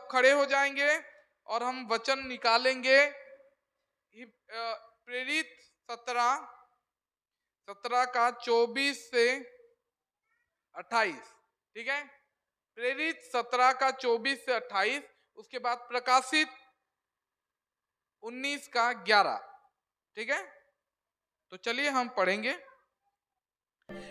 सब खड़े हो जाएंगे और हम वचन निकालेंगे। प्रेरित 17 का 24 से 28, ठीक है। प्रेरित 17 का 24 से 28, उसके बाद प्रकाशित 19 का 11, ठीक है। तो चलिए हम पढ़ेंगे।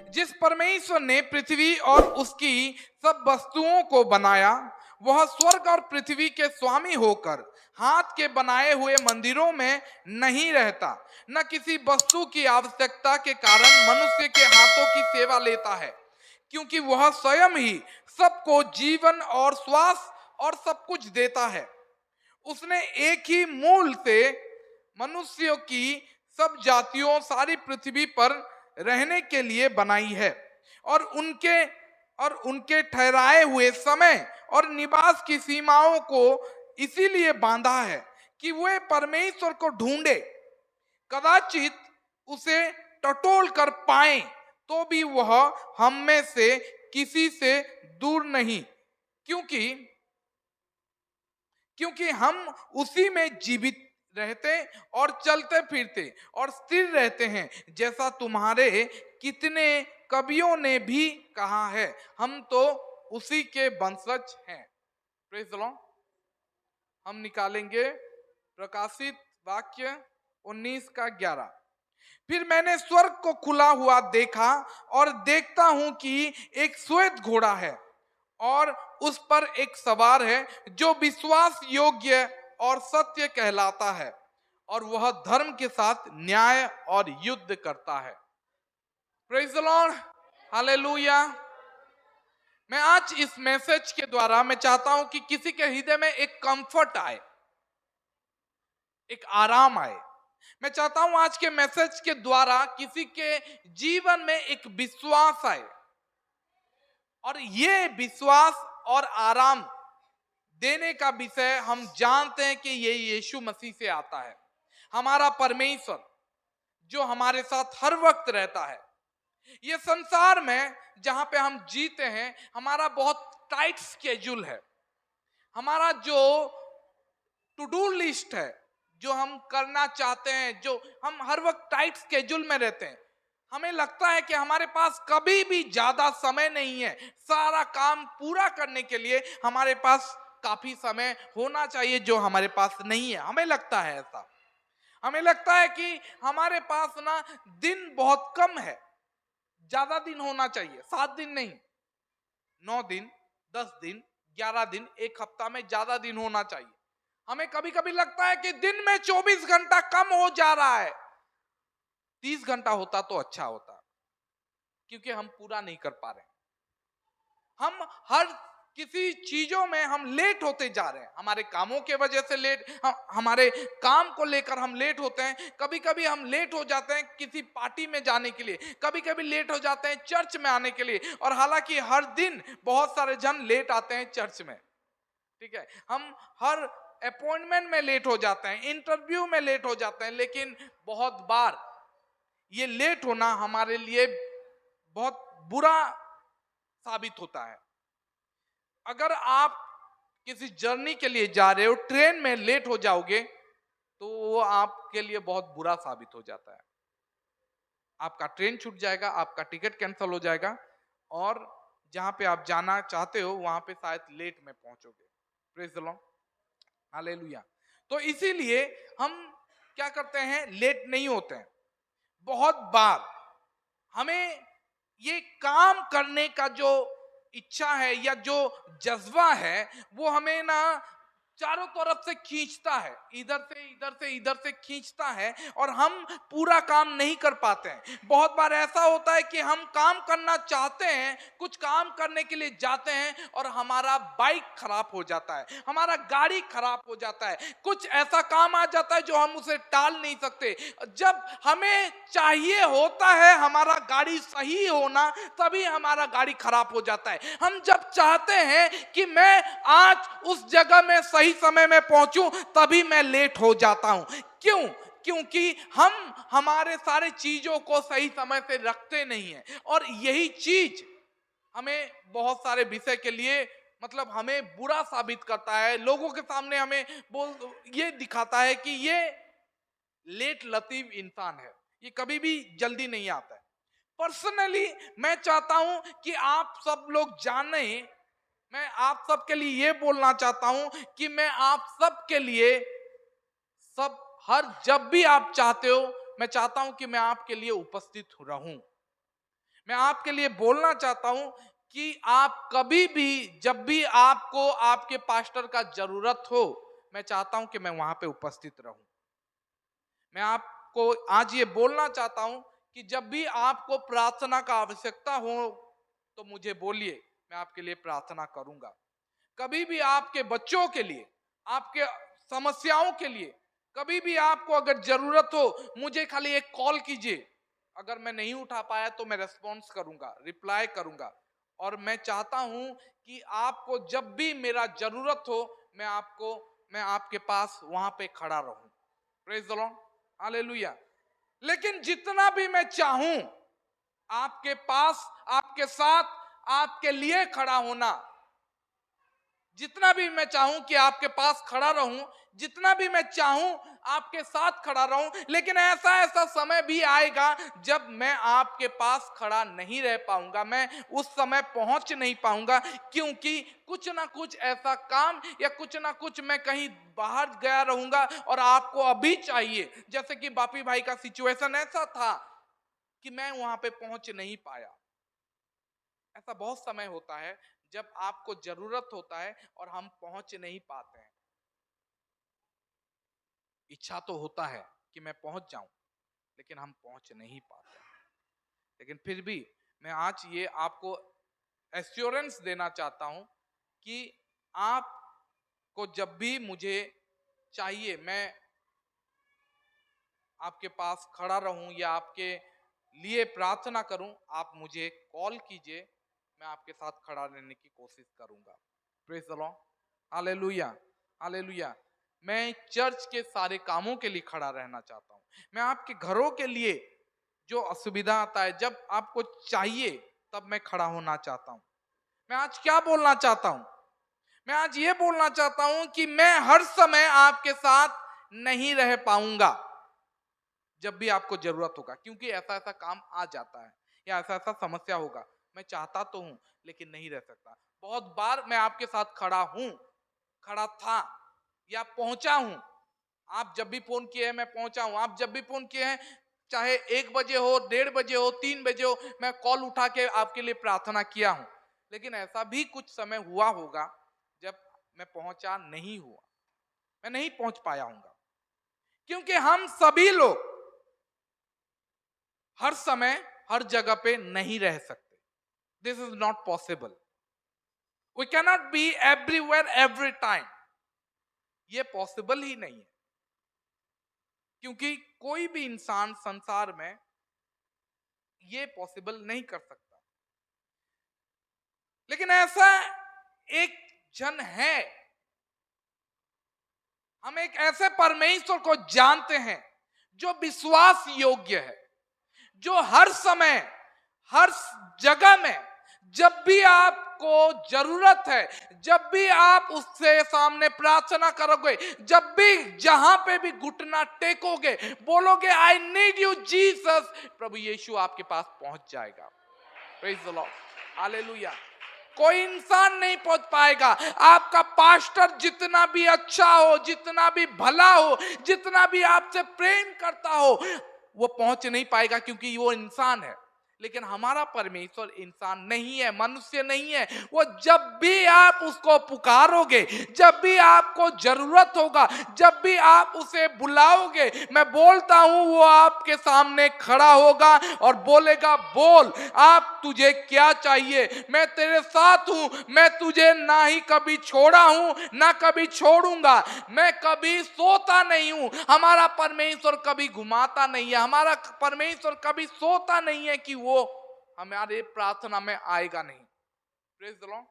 जिस परमेश्वर ने पृथ्वी और उसकी सब वस्तुओं को बनाया, वह स्वर्ग और पृथ्वी के स्वामी होकर हाथ के बनाए हुए मंदिरों में नहीं रहता, न किसी वस्तु की आवश्यकता के कारण मनुष्य के हाथों की सेवा लेता है, क्योंकि वह स्वयं ही सबको जीवन और श्वास और सब कुछ देता है। उसने एक ही मूल से मनुष्यों की सब जातियों सारी पृथ्वी पर रहने के लिए बनाई है, और उनके ठहराए हुए समय और निवास की सीमाओं को इसीलिए बांधा है कि वे परमेश्वर को ढूंढे, कदाचित उसे टटोल कर पाएं, तो भी वह हम में से किसी से दूर नहीं, क्योंकि हम उसी में जीवित रहते और चलते फिरते और स्थिर रहते हैं, जैसा तुम्हारे कितने कवियों ने भी कहा है, हम तो उसी के वंशज हैं। Praise the Lord. हम निकालेंगे प्रकाशित वाक्य 19 का 11। फिर मैंने स्वर्ग को खुला हुआ देखा, और देखता हूं कि एक श्वेत घोड़ा है, और उस पर एक सवार है, जो विश्वास योग्य और सत्य कहलाता है, और वह धर्म के साथ न्याय और युद्ध करता है। Praise the Lord, hallelujah. मैं आज इस मैसेज के द्वारा मैं चाहता हूं कि किसी के हृदय में एक कंफर्ट आए, एक आराम आए। मैं चाहता हूं आज के मैसेज के द्वारा किसी के जीवन में एक विश्वास आए, और ये विश्वास और आराम देने का विषय हम जानते हैं कि ये यीशु मसीह से आता है। हमारा परमेश्वर जो हमारे साथ हर वक्त रहता है। ये संसार में जहां पे हम जीते हैं, हमारा बहुत टाइट स्केड्यूल है। हमारा जो टू डू लिस्ट है, जो हम करना चाहते हैं, जो हम हर वक्त टाइट स्केड्यूल में रहते हैं। हमें लगता है कि हमारे पास कभी भी ज्यादा समय नहीं है। सारा काम पूरा करने के लिए हमारे पास काफी समय होना चाहिए, जो हमारे पास नहीं है। हमें लगता है ऐसा। हमें लगता है कि हमारे पास ना दिन बहुत कम है, ज्यादा दिन होना चाहिए। 7 दिन नहीं, 9 दिन, 10 दिन, 11 दिन, एक हफ्ता में ज्यादा दिन होना चाहिए। हमें कभी कभी लगता है कि दिन में 24 घंटा कम हो जा रहा है। 30 घंटा होता तो अच्छा होता, क्योंकि हम पूरा नहीं कर पा रहे। हम हर किसी चीजों में हम लेट होते जा रहे हैं। हमारे कामों के वजह से हमारे काम को लेकर हम लेट होते हैं। कभी कभी हम लेट हो जाते हैं किसी पार्टी में जाने के लिए, कभी कभी लेट हो जाते हैं चर्च में आने के लिए। और हालांकि हर दिन बहुत सारे जन लेट आते हैं चर्च में, ठीक है। हम हर अपॉइंटमेंट में लेट हो जाते हैं, इंटरव्यू में लेट हो जाते हैं, लेकिन बहुत बार ये लेट होना हमारे लिए बहुत बुरा साबित होता है। अगर आप किसी जर्नी के लिए जा रहे हो, ट्रेन में लेट हो जाओगे, तो वो आपके लिए बहुत बुरा साबित हो जाता है। आपका ट्रेन छूट जाएगा, आपका टिकट कैंसिल हो जाएगा, और जहां पे आप जाना चाहते हो वहां पे शायद लेट में पहुंचोगे। Praise the Lord, hallelujah. तो इसीलिए हम क्या करते हैं, लेट नहीं होते हैं। बहुत बार हमें ये काम करने का जो इच्छा है या जो जज्बा है, वो हमें ना चारों तरफ से खींचता है, इधर से खींचता है, और हम पूरा काम नहीं कर पाते हैं। बहुत बार ऐसा होता है कि हम काम करना चाहते हैं, कुछ काम करने के लिए जाते हैं, और हमारा बाइक खराब हो जाता है, हमारा गाड़ी खराब हो जाता है, कुछ ऐसा काम आ जाता है जो हम उसे टाल नहीं सकते। जब हमें चाहिए होता है हमारा गाड़ी सही होना, तभी हमारा गाड़ी खराब हो जाता है। हम जब चाहते हैं कि मैं आज उस जगह में सही समय में पहुंचूं, तभी मैं लेट हो जाता हूं। क्यों? क्योंकि हम हमारे सारे चीजों को सही समय से रखते नहीं हैं, और यही चीज हमें बहुत सारे विषय के लिए मतलब हमें बुरा साबित करता है, लोगों के सामने हमें ये दिखाता है कि ये लेट लतीफ इंसान है, ये कभी भी जल्दी नहीं आता है। पर्सनली मैं चाहता हूं कि आप सब लोग जाने, मैं आप सबके लिए ये बोलना चाहता हूं कि मैं आप सबके लिए सब हर जब भी आप चाहते हो, मैं चाहता हूं कि मैं आपके लिए उपस्थित रहूं। मैं आपके लिए बोलना चाहता हूं कि आप कभी भी जब भी आपको आपके पास्टर का जरूरत हो, मैं चाहता हूं कि मैं वहां पे उपस्थित रहूं। मैं आपको आज ये बोलना चाहता हूं कि जब भी आपको प्रार्थना का आवश्यकता हो तो मुझे बोलिए, मैं आपके लिए प्रार्थना करूंगा। कभी भी आपके बच्चों के लिए, आपके समस्याओं के लिए, कभी भी आपको अगर जरूरत हो, मुझे खाली एक कॉल कीजिए। अगर मैं नहीं उठा पाया तो मैं रेस्पॉन्स करूंगा, रिप्लाई करूंगा। और मैं चाहता हूं कि आपको जब भी मेरा जरूरत हो, मैं आपके पास वहां पे खड़ा रहूं। Praise the Lord, hallelujah. लेकिन जितना भी मैं चाहूं आपके पास, आपके साथ, आपके लिए खड़ा होना, जितना भी मैं चाहूं कि आपके पास खड़ा रहूं, जितना भी मैं चाहूं आपके साथ खड़ा रहूं, लेकिन ऐसा समय भी आएगा जब मैं आपके पास खड़ा नहीं रह पाऊंगा, मैं उस समय पहुंच नहीं पाऊंगा, क्योंकि कुछ ना कुछ ऐसा काम या कुछ ना कुछ मैं कहीं बाहर गया रहूंगा और आपको अभी चाहिए। जैसे कि बापी भाई का सिचुएशन ऐसा था कि मैं वहां पे पहुंच नहीं पाया। ऐसा बहुत समय होता है जब आपको जरूरत होता है और हम पहुंच नहीं पाते हैं। इच्छा तो होता है कि मैं पहुंच जाऊं, लेकिन हम पहुंच नहीं पाते हैं। लेकिन फिर भी मैं आज ये आपको एश्योरेंस देना चाहता हूं कि आपको जब भी मुझे चाहिए, मैं आपके पास खड़ा रहूं या आपके लिए प्रार्थना करूं, आप मुझे कॉल कीजिए, मैं आपके साथ खड़ा रहने की कोशिश करूंगा। Praise the Lord, hallelujah, hallelujah. मैं चर्च के सारे कामों के लिए खड़ा रहना चाहता हूं। मैं आपके घरों के लिए जो असुविधा आता है, जब आपको चाहिए तब मैं खड़ा होना चाहता हूं। मैं आज क्या बोलना चाहता हूं? मैं आज ये बोलना चाहता हूं कि मैं हर समय आपके साथ नहीं रह पाऊंगा जब भी आपको जरूरत होगा, क्योंकि ऐसा ऐसा काम आ जाता है या ऐसा ऐसा समस्या होगा। मैं चाहता तो हूं लेकिन नहीं रह सकता। बहुत बार मैं आपके साथ खड़ा हूं, खड़ा था या पहुंचा हूं। आप जब भी फोन किए हैं मैं पहुंचा हूं। आप जब भी फोन किए हैं, चाहे 1 बजे हो, 1:30 बजे हो, 3 बजे हो, मैं कॉल उठा के आपके लिए प्रार्थना किया हूं। लेकिन ऐसा भी कुछ समय हुआ होगा जब मैं पहुंचा नहीं हुआ, मैं नहीं पहुंच पाया हूंगा, क्योंकि हम सभी लोग हर समय हर जगह पे नहीं रह सकते। This is not possible. We cannot be everywhere every time. ये पॉसिबल ही नहीं है, क्योंकि कोई भी इंसान संसार में ये पॉसिबल नहीं कर सकता। लेकिन ऐसा एक जन है, हम एक ऐसे परमेश्वर को जानते हैं जो विश्वास योग्य है, जो हर समय हर जगह में जब भी आपको जरूरत है, जब भी आप उससे सामने प्रार्थना करोगे, जब भी जहां पे भी घुटना टेकोगे, बोलोगे आई नीड यू जीसस, प्रभु यीशु आपके पास पहुंच जाएगा। Praise the Lord, hallelujah. कोई इंसान नहीं पहुंच पाएगा। आपका पास्टर जितना भी अच्छा हो, जितना भी भला हो, जितना भी आपसे प्रेम करता हो, वो पहुंच नहीं पाएगा, क्योंकि वो इंसान है। लेकिन हमारा परमेश्वर इंसान नहीं है, मनुष्य नहीं है। वो जब भी आप उसको पुकारोगे, जब भी आपको जरूरत होगा, जब भी आप उसे बुलाओगे, मैं बोलता हूं वो आपके सामने खड़ा होगा और बोलेगा, बोल आप तुझे क्या चाहिए, मैं तेरे साथ हूं, मैं तुझे ना ही कभी छोड़ा हूं ना कभी छोड़ूंगा, मैं कभी सोता नहीं हूं। हमारा परमेश्वर कभी घुमाता नहीं है, हमारा परमेश्वर कभी सोता नहीं है कि वो हमारे प्रार्थना में आएगा नहीं। Praise the Lord,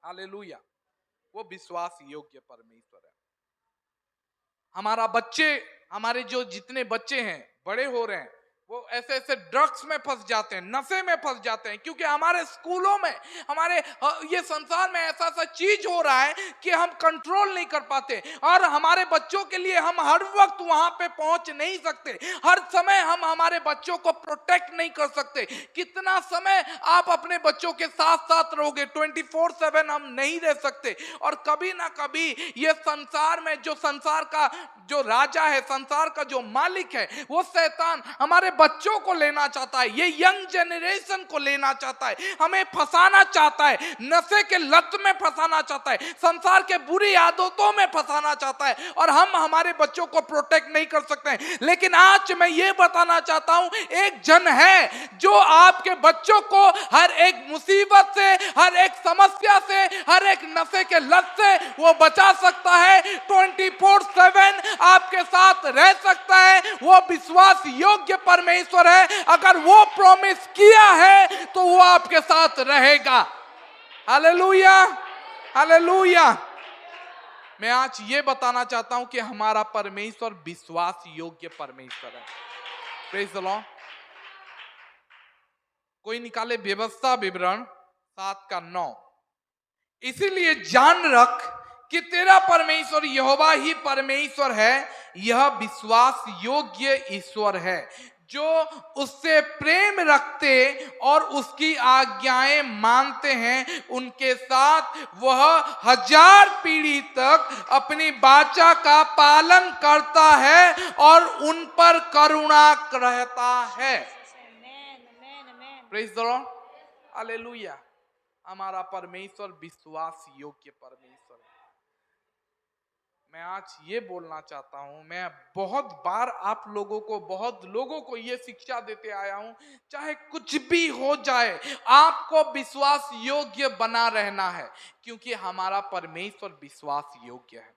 hallelujah. वो विश्वास योग्य परमेश्वर है। हमारे जो जितने बच्चे हैं बड़े हो रहे हैं, वो ऐसे ऐसे ड्रग्स में फंस जाते हैं, नशे में फंस जाते हैं, क्योंकि हमारे स्कूलों में, हमारे ये संसार में ऐसा ऐसा चीज हो रहा है कि हम कंट्रोल नहीं कर पाते। और हमारे बच्चों के लिए हम हर वक्त वहां पे पहुंच नहीं सकते, हर समय हम हमारे बच्चों को प्रोटेक्ट नहीं कर सकते। कितना समय आप अपने बच्चों के साथ साथ रहोगे? 24/7 हम नहीं रह सकते। और कभी ना कभी ये संसार में, जो संसार का जो राजा है, संसार का जो मालिक है, वो शैतान हमारे बच्चों को लेना चाहता है, ये यंग जनरेशन को लेना चाहता है, हमें फंसाना चाहता है, नशे के लत में फंसाना चाहता है, संसार के बुरी आदतों में फंसाना चाहता है, और हम हमारे बच्चों को प्रोटेक्ट नहीं कर सकते हैं। लेकिन आज मैं ये बताना चाहता हूं, एक जन है जो आपके बच्चों को हर एक मुसीबत से, हर एक समस्या से, हर एक नशे के लत से वो बचा सकता है। 24/7 आपके साथ रह सकता है। वो विश्वास योग्य परमेश्वर है। अगर वो प्रॉमिस किया है तो वो आपके साथ रहेगा। Hallelujah, hallelujah. मैं आज ये बताना चाहता हूं कि हमारा परमेश्वर विश्वास योग्य परमेश्वर है। Praise the Lord. कोई निकाले व्यवस्था विवरण 7:9। इसीलिए जान रख कि तेरा परमेश्वर यहोवा ही परमेश्वर है, यह विश्वास योग्य ईश्वर है, जो उससे प्रेम रखते और उसकी आज्ञाएं मानते हैं, उनके साथ वह 1000 पीढ़ी तक अपनी वाचा का पालन करता है और उन पर करुणा रहता है। Praise the Lord, hallelujah. हमारा परमेश्वर विश्वास योग्य परमेश्वर है। मैं आज ये बोलना चाहता हूं, मैं बहुत बार आप लोगों को, बहुत लोगों को ये शिक्षा देते आया हूं, चाहे कुछ भी हो जाए, आपको विश्वास योग्य बना रहना है, क्योंकि हमारा परमेश्वर विश्वास योग्य है।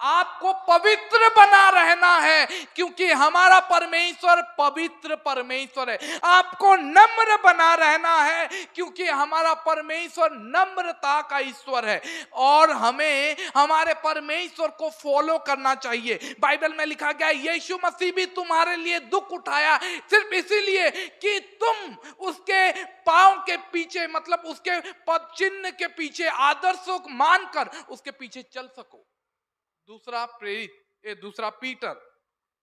आपको पवित्र बना रहना है, क्योंकि हमारा परमेश्वर पवित्र परमेश्वर है। आपको नम्र बना रहना है, क्योंकि हमारा परमेश्वर नम्रता का ईश्वर है। और हमें हमारे परमेश्वर को फॉलो करना चाहिए। बाइबल में लिखा गया है, यीशु मसीह भी तुम्हारे लिए दुख उठाया सिर्फ इसीलिए कि तुम उसके पांव के पीछे, मतलब उसके पद चिन्ह के पीछे, आदर्शों को मानकर उसके पीछे चल सको। दूसरा प्रेरित, दूसरा पीटर,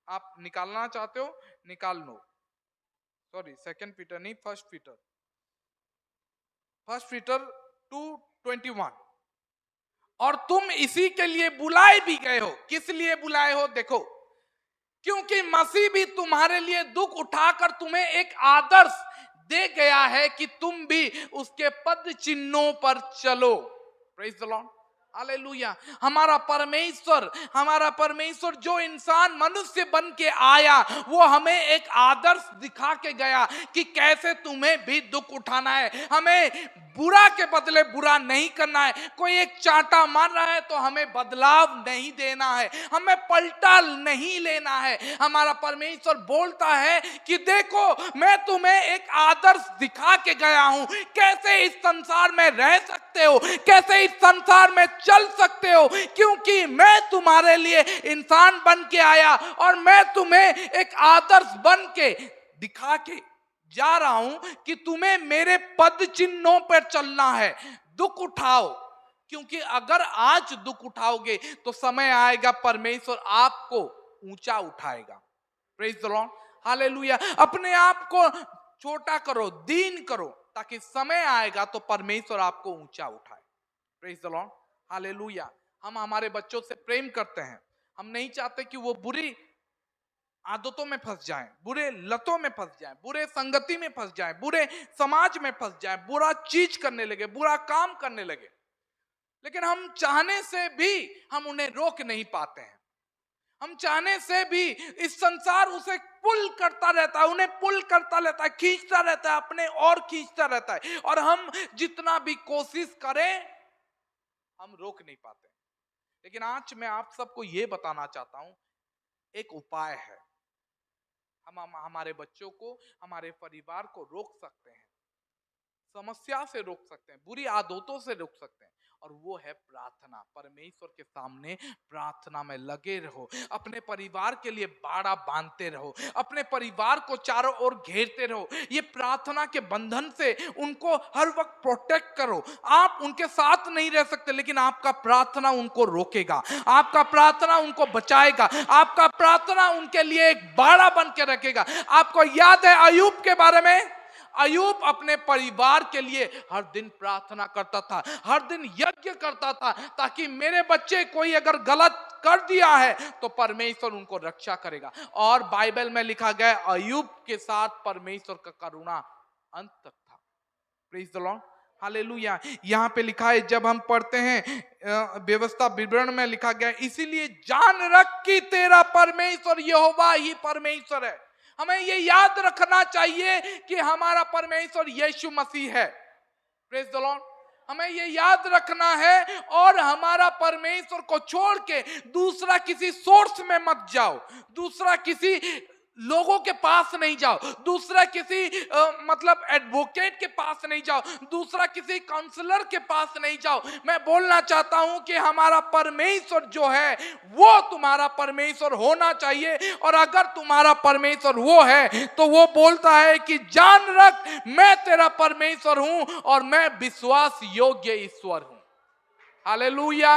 आप निकालना चाहते हो निकाल लो, सॉरी 2 पीटर नहीं, 1 पीटर, 1 पीटर 2:21। और तुम इसी के लिए बुलाए भी गए हो। किस लिए बुलाए हो? देखो, क्योंकि मसीह भी तुम्हारे लिए दुख उठाकर तुम्हें एक आदर्श दे गया है कि तुम भी उसके पद चिन्हों पर चलो। Praise the Lord, hallelujah. हमारा परमेश्वर जो इंसान मनुष्य बन के आया, वो हमें एक आदर्श दिखा के गया कि कैसे तुम्हें भी दुख उठाना है। हमें बुरा के बदले बुरा नहीं करना है। कोई एक चांटा मार रहा है तो हमें बदलाव नहीं देना है, हमें पलटा नहीं लेना है। हमारा परमेश्वर बोलता है कि देखो, मैं तुम्हें एक आदर्श दिखा के गया हूं, कैसे इस संसार में रह सकते हो, कैसे इस संसार में चल सकते हो, क्योंकि मैं तुम्हारे लिए इंसान बन के आया और मैं तुम्हें एक आदर्श बन के दिखा के जा रहा हूं कि तुम्हें मेरे पद चिन्हों पर चलना है। दुख उठाओ, क्योंकि अगर आज दुख उठाओगे तो समय आएगा परमेश्वर आपको ऊंचा उठाएगा। Praise the Lord, hallelujah. अपने आप को छोटा करो, दीन करो, ताकि समय आएगा तो परमेश्वर आपको ऊंचा उठाए। Praise the Lord, hallelujah. हम हमारे बच्चों से प्रेम करते हैं, हम नहीं चाहते कि वो बुरी आदतों में फंस जाएं, बुरे लतों में फंस जाएं, बुरे संगति में फंस जाएं, बुरे समाज में फंस जाएं, बुरा चीज करने लगे, बुरा काम करने लगे। लेकिन हम चाहने से भी हम उन्हें रोक नहीं पाते हैं। हम चाहने से भी इस संसार उसे पुल करता रहता है, उन्हें पुल करता रहता है, खींचता रहता है, अपने और खींचता रहता है। और हम जितना भी कोशिश करें, हम रोक नहीं पाते। लेकिन आज मैं आप सबको यह बताना चाहता हूं, एक उपाय है। हम हमारे बच्चों को, हमारे परिवार को रोक सकते हैं, समस्या से रोक सकते हैं, बुरी आदतों से रोक सकते हैं। और वो है प्रार्थना। परमेश्वर के सामने प्रार्थना में लगे रहो, अपने परिवार के लिए बाड़ा बांधते रहो, अपने परिवार को चारों ओर घेरते रहो। ये प्रार्थना के बंधन से उनको हर वक्त प्रोटेक्ट करो। आप उनके साथ नहीं रह सकते, लेकिन आपका प्रार्थना उनको रोकेगा, आपका प्रार्थना उनको बचाएगा, आपका प्रार्थना उनके लिए एक बाड़ा बन के रखेगा। आपको याद है अय्यूब के बारे में? अय्यूब अपने परिवार के लिए हर दिन प्रार्थना करता था, हर दिन यज्ञ करता था, ताकि मेरे बच्चे कोई अगर गलत कर दिया है तो परमेश्वर उनको रक्षा करेगा। और बाइबल में लिखा गया अय्यूब के साथ परमेश्वर का करुणा अंत तक था। Praise the Lord, hallelujah. यहाँ पे लिखा है, जब हम पढ़ते हैं व्यवस्था विवरण में लिखा गया, इसीलिए जान रख कि तेरा परमेश्वर यहोवा ही परमेश्वर है। हमें ये याद रखना चाहिए कि हमारा परमेश्वर यीशु मसीह है। प्रेज द लॉर्ड, हमें ये याद रखना है। और हमारा परमेश्वर को छोड़ के दूसरा किसी सोर्स में मत जाओ, दूसरा किसी लोगों के पास नहीं जाओ, दूसरा किसी मतलब एडवोकेट के पास नहीं जाओ, दूसरा किसी काउंसलर के पास नहीं जाओ। मैं बोलना चाहता हूं कि हमारा परमेश्वर जो है वो तुम्हारा परमेश्वर होना चाहिए। और अगर तुम्हारा परमेश्वर वो है तो वो बोलता है कि जान रख मैं तेरा परमेश्वर हूं और मैं विश्वास योग्य ईश्वर हूं। Hallelujah,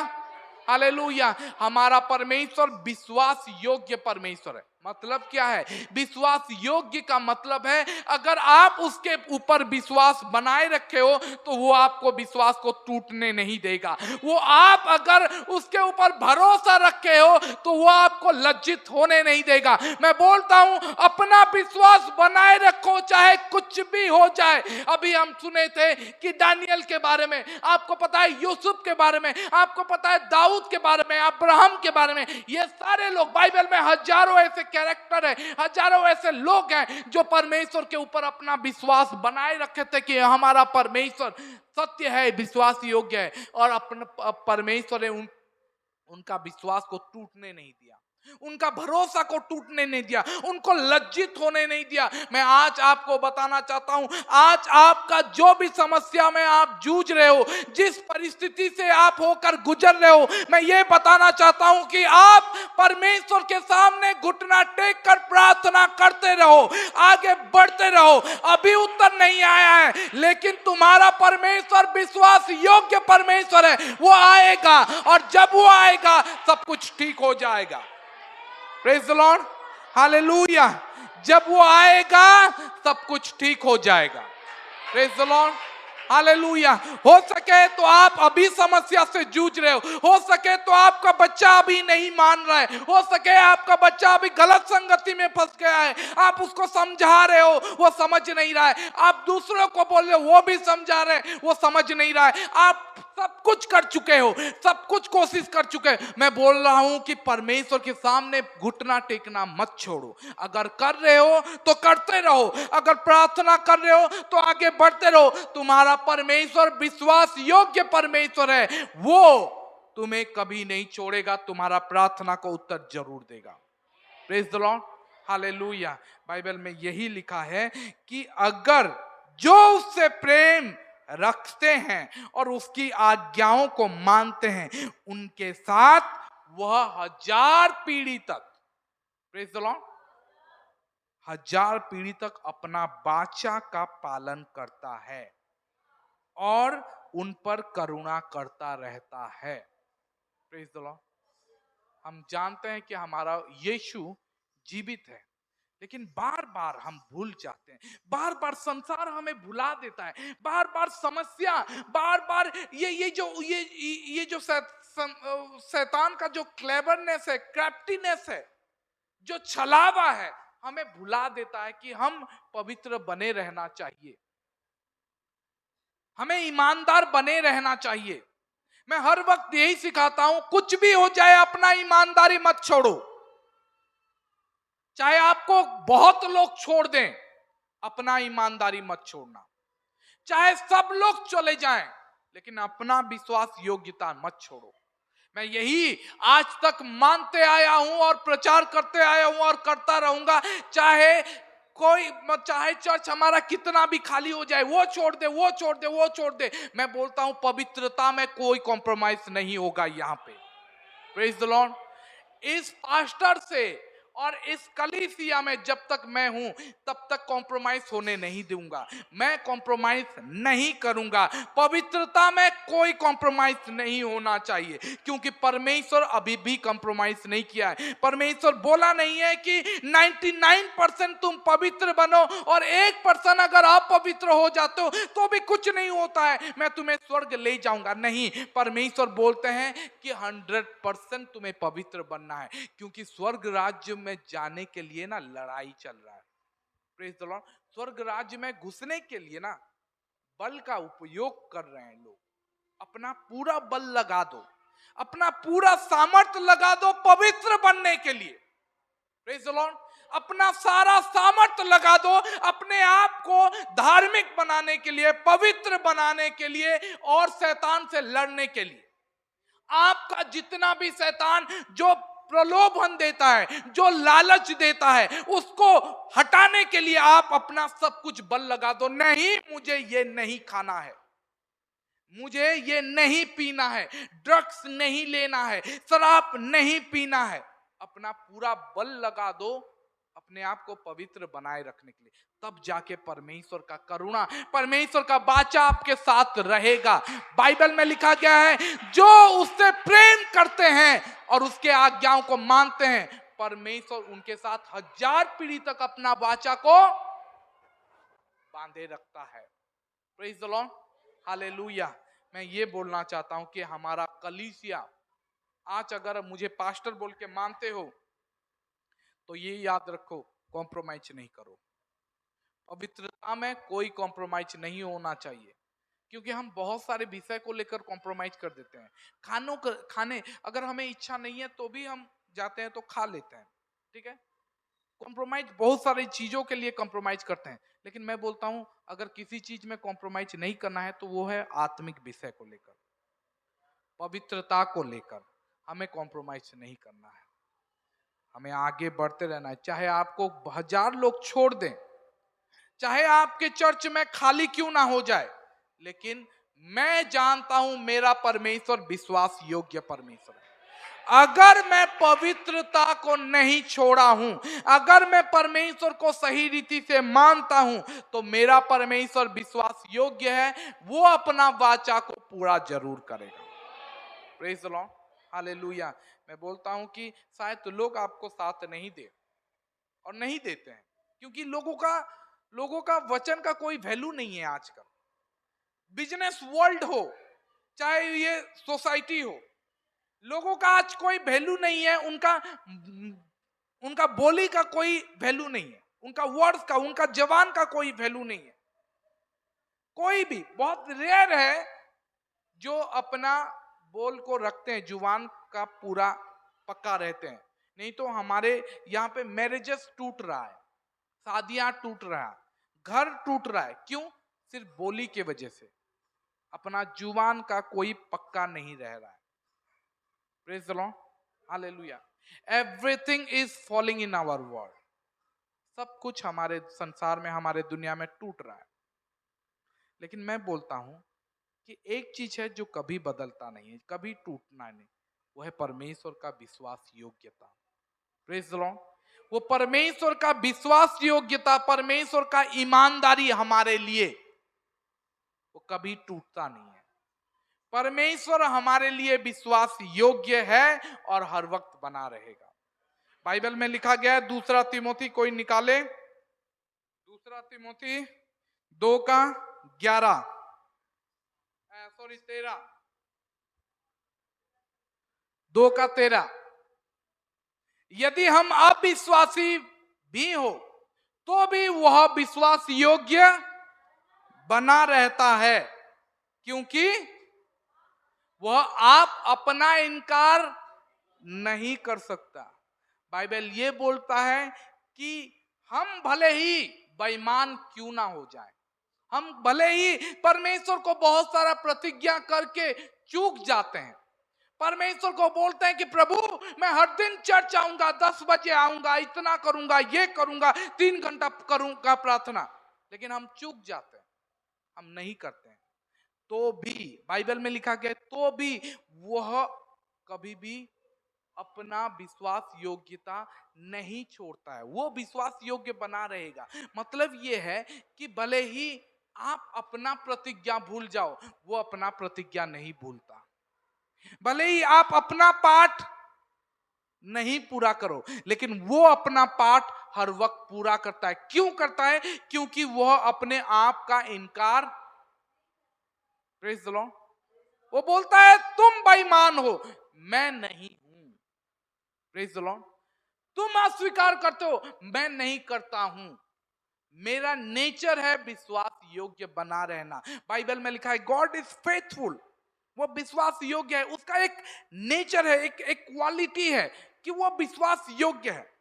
hallelujah. हमारा परमेश्वर विश्वास योग्य परमेश्वर है। मतलब क्या है? विश्वास योग्य का मतलब है अगर आप उसके ऊपर विश्वास बनाए रखे हो तो वो आपको विश्वास को टूटने नहीं देगा। वो आप अगर उसके ऊपर भरोसा रखे हो तो वो आपको लज्जित होने नहीं देगा। मैं बोलता हूं अपना विश्वास बनाए रखो चाहे कुछ भी हो जाए। अभी हम सुने थे कि दानियल के बारे में, आपको पता है यूसुफ के बारे में, आपको पता है दाऊद के बारे में, अब्राहम के बारे में। ये सारे लोग बाइबल में हजारों ऐसे कैरेक्टर है, हजारों ऐसे लोग हैं जो परमेश्वर के ऊपर अपना विश्वास बनाए रखे थे कि हमारा परमेश्वर सत्य है, विश्वास योग्य है। और अपने परमेश्वर ने उनका विश्वास को टूटने नहीं दिया, उनका भरोसा को टूटने नहीं दिया, उनको लज्जित होने नहीं दिया। मैं आज आपको बताना चाहता हूं, आज आपका जो भी समस्या में आप जूझ रहे हो, जिस परिस्थिति से आप होकर गुजर रहे हो, मैं ये बताना चाहता हूं कि आप परमेश्वर के सामने घुटना टेक कर प्रार्थना करते रहो, आगे बढ़ते रहो। अभी उत्तर नहीं आया है, लेकिन तुम्हारा परमेश्वर विश्वास योग्य परमेश्वर है। वो आएगा और जब वो आएगा सब कुछ ठीक हो जाएगा। Praise the Lord, hallelujah. जब वो आएगा सब कुछ ठीक हो जाएगा। Praise the Lord, hallelujah. हो सके तो आप अभी समस्या से जूझ रहे हो सके तो आपका बच्चा अभी नहीं मान रहा है, हो सके आपका बच्चा अभी गलत संगति में फंस गया है, आप उसको समझा रहे हो वो समझ नहीं रहा है, आप दूसरों को बोल रहे हो वो भी समझा रहे हैं वो समझ नहीं रहा है। आप सब कुछ कर चुके हो, सब कुछ कोशिश कर चुके हैं। मैं बोल रहा हूं कि परमेश्वर के सामने घुटना टेकना मत छोड़ो। अगर कर रहे हो तो करते रहो, अगर प्रार्थना कर रहे हो तो आगे बढ़ते रहो। तुम्हारा परमेश्वर विश्वास योग्य परमेश्वर है, वो तुम्हें कभी नहीं छोड़ेगा, तुम्हारा प्रार्थना को उत्तर जरूर देगा। Praise the Lord, hallelujah. Bible में यही लिखा है कि अगर जो उससे प्रेम रखते हैं और उसकी आज्ञाओं को मानते हैं उनके साथ वह 1000 पीढ़ी तक, प्रेज द लॉर्ड, 1000 पीढ़ी तक अपना वाचा का पालन करता है और उन पर करुणा करता रहता है। Praise the Lord. हम जानते हैं कि हमारा यीशु जीवित है, लेकिन बार बार हम भूल जाते हैं, बार बार संसार हमें भुला देता है, बार बार समस्या, बार बार ये जो शैतान का जो क्लेवरनेस है, क्राफ्टीनेस है, जो छलावा है, हमें भुला देता है कि हम पवित्र बने रहना चाहिए, हमें ईमानदार बने रहना चाहिए। मैं हर वक्त यही सिखाता हूं, कुछ भी हो जाए अपना ईमानदारी मत छोड़ो। चाहे आपको बहुत लोग छोड़ दें, अपना ईमानदारी मत छोड़ना। चाहे सब लोग चले जाएं, लेकिन अपना विश्वास योग्यता मत छोड़ो। मैं यही आज तक मानते आया हूं और प्रचार करते आया हूं और करता रहूंगा। चाहे कोई चाहे चर्च हमारा कितना भी खाली हो जाए, वो छोड़ दे, वो छोड़ दे, वो छोड़ दे, मैं बोलता हूं पवित्रता में कोई कॉम्प्रोमाइज नहीं होगा यहां पे। Praise the Lord. इस पास्टर से और इस कलीसिया में जब तक मैं हूं तब तक कॉम्प्रोमाइज होने नहीं दूंगा, मैं कॉम्प्रोमाइज नहीं करूंगा। पवित्रता में कोई कॉम्प्रोमाइज नहीं होना चाहिए, क्योंकि परमेश्वर अभी भी कॉम्प्रोमाइज नहीं किया है। परमेश्वर बोला नहीं है कि 99% तुम पवित्र बनो और 1% अगर आप पवित्र हो जाते हो तो भी कुछ नहीं होता है, मैं तुम्हें स्वर्ग ले जाऊंगा। नहीं, परमेश्वर बोलते हैं कि 100% तुम्हें पवित्र बनना है, क्योंकि स्वर्ग राज्य में जाने के लिए ना लड़ाई चल रहा है। Praise the Lord. स्वर्ग राज्य में घुसने के लिए ना बल का उपयोग कर रहे हैं लोग। अपना पूरा बल लगा दो, अपना पूरा सामर्थ्य लगा दो पवित्र बनने के लिए। Praise the Lord. अपना सारा सामर्थ्य लगा दो अपने आप को धार्मिक बनाने के लिए, पवित्र बनाने के लिए और शैतान से लड़ने के लिए। आपका जितना भी शैतान जो प्रलोभन देता है, जो लालच देता है, उसको हटाने के लिए आप अपना सब कुछ बल लगा दो। नहीं, मुझे ये नहीं खाना है, मुझे ये नहीं पीना है, ड्रग्स नहीं लेना है, शराब नहीं पीना है। अपना पूरा बल लगा दो अपने आप को पवित्र बनाए रखने के लिए, तब जाके परमेश्वर का करुणा, परमेश्वर का वाचा आपके साथ रहेगा। बाइबल में लिखा गया है, जो उससे प्रेम करते हैं और उसके आज्ञाओं को मानते हैं, परमेश्वर उनके साथ 1000 पीढ़ी तक अपना वाचा को बांधे रखता है। Praise the Lord, hallelujah. मैं ये बोलना चाहता हूं कि हमारा कलीसिया, आज अगर मुझे पास्टर बोल के मानते हो तो ये याद रखो, कॉम्प्रोमाइज नहीं करो। पवित्रता में कोई कॉम्प्रोमाइज नहीं होना चाहिए, क्योंकि हम बहुत सारे विषय को लेकर कॉम्प्रोमाइज कर देते हैं। खाने अगर हमें इच्छा नहीं है तो भी हम जाते हैं तो खा लेते हैं, ठीक है। कॉम्प्रोमाइज बहुत सारी चीजों के लिए कॉम्प्रोमाइज करते हैं, लेकिन मैं बोलता हूं अगर किसी चीज में कॉम्प्रोमाइज नहीं करना है तो वो है आत्मिक विषय को लेकर, पवित्रता को लेकर हमें कॉम्प्रोमाइज नहीं करना है। हमें आगे बढ़ते रहना है, चाहे आपको 1000 लोग छोड़ दें, चाहे आपके चर्च में खाली क्यों ना हो जाए, लेकिन मैं जानता हूं मेरा परमेश्वर विश्वास योग्य परमेश्वर है। अगर मैं पवित्रता को नहीं छोड़ा हूं, अगर मैं परमेश्वर को सही रीति से मानता हूं, तो मेरा परमेश्वर विश्वास योग्य है, वो अपना वाचा को पूरा जरूर करेगा। Praise the Lord, hallelujah. मैं बोलता हूं कि शायद तो लोग आपको साथ नहीं दे और नहीं देते हैं, क्योंकि लोगों का वचन का कोई वैल्यू नहीं है आजकल। बिजनेस वर्ल्ड हो चाहे ये सोसाइटी हो, लोगों का आज कोई वैल्यू नहीं है, उनका बोली का कोई वैल्यू नहीं है, उनका वर्ड्स का, उनका जवान का कोई वैल्यू नहीं है। कोई भी बहुत रेयर है जो अपना बोल को रखते हैं, जुबान का पूरा पक्का रहते हैं। नहीं तो हमारे यहाँ पे मैरिजेस टूट रहा है, शादियां टूट रहा है, घर टूट रहा है। क्यों? सिर्फ बोली के वजह से, अपना जुबान का कोई पक्का नहीं रह रहा है। Praise the Lord, hallelujah. Everything is falling in our world. सब कुछ हमारे संसार में, हमारे दुनिया में टूट रहा है, लेकिन मैं बोलता हूं कि एक चीज है जो कभी बदलता नहीं है, कभी टूटना नहीं, वो है परमेश्वर का विश्वास योग्यता। Praise the Lord. वो परमेश्वर का विश्वास योग्यता, परमेश्वर का ईमानदारी हमारे लिए वो कभी टूटता नहीं है। परमेश्वर हमारे लिए विश्वास योग्य है और हर वक्त बना रहेगा। बाइबल में लिखा गया है, दूसरा तिमोथी, कोई निकाले, दूसरा तिमोथी 2:11, सॉरी 13, 2:13। यदि हम अविश्वासी भी हो तो भी वह विश्वास योग्य बना रहता है, क्योंकि वह आप अपना इनकार नहीं कर सकता। बाइबल ये बोलता है कि हम भले ही बेईमान क्यों ना हो जाए, हम भले ही परमेश्वर को बहुत सारा प्रतिज्ञा करके चूक जाते हैं, परमेश्वर को बोलते हैं कि प्रभु मैं हर दिन चर्च आऊंगा, 10 बजे आऊंगा, इतना करूंगा, ये करूंगा, 3 घंटा करूंगा प्रार्थना, लेकिन हम चूक जाते हैं, हम नहीं करते हैं। तो भी बाइबल में लिखा गया तो भी वह कभी भी अपना विश्वास योग्यता नहीं छोड़ता है, वो विश्वास योग्य बना रहेगा। मतलब ये है कि भले ही आप अपना प्रतिज्ञा भूल जाओ, वो अपना प्रतिज्ञा नहीं भूलता। भले ही आप अपना पाठ नहीं पूरा करो, लेकिन वो अपना पाठ हर वक्त पूरा करता है। क्यों करता है? क्योंकि वह अपने आप का इनकार, प्रेज़ द लॉर्ड, वो बोलता है तुम बेईमान हो, मैं नहीं हूं। प्रेज़ द लॉर्ड, तुम अस्वीकार करते हो, मैं नहीं करता हूं। मेरा नेचर है विश्वास योग्य बना रहना। बाइबल में लिखा है गॉड इज फेथफुल, वो विश्वास योग्य है। उसका एक नेचर है, एक क्वालिटी है कि वो विश्वास योग्य है।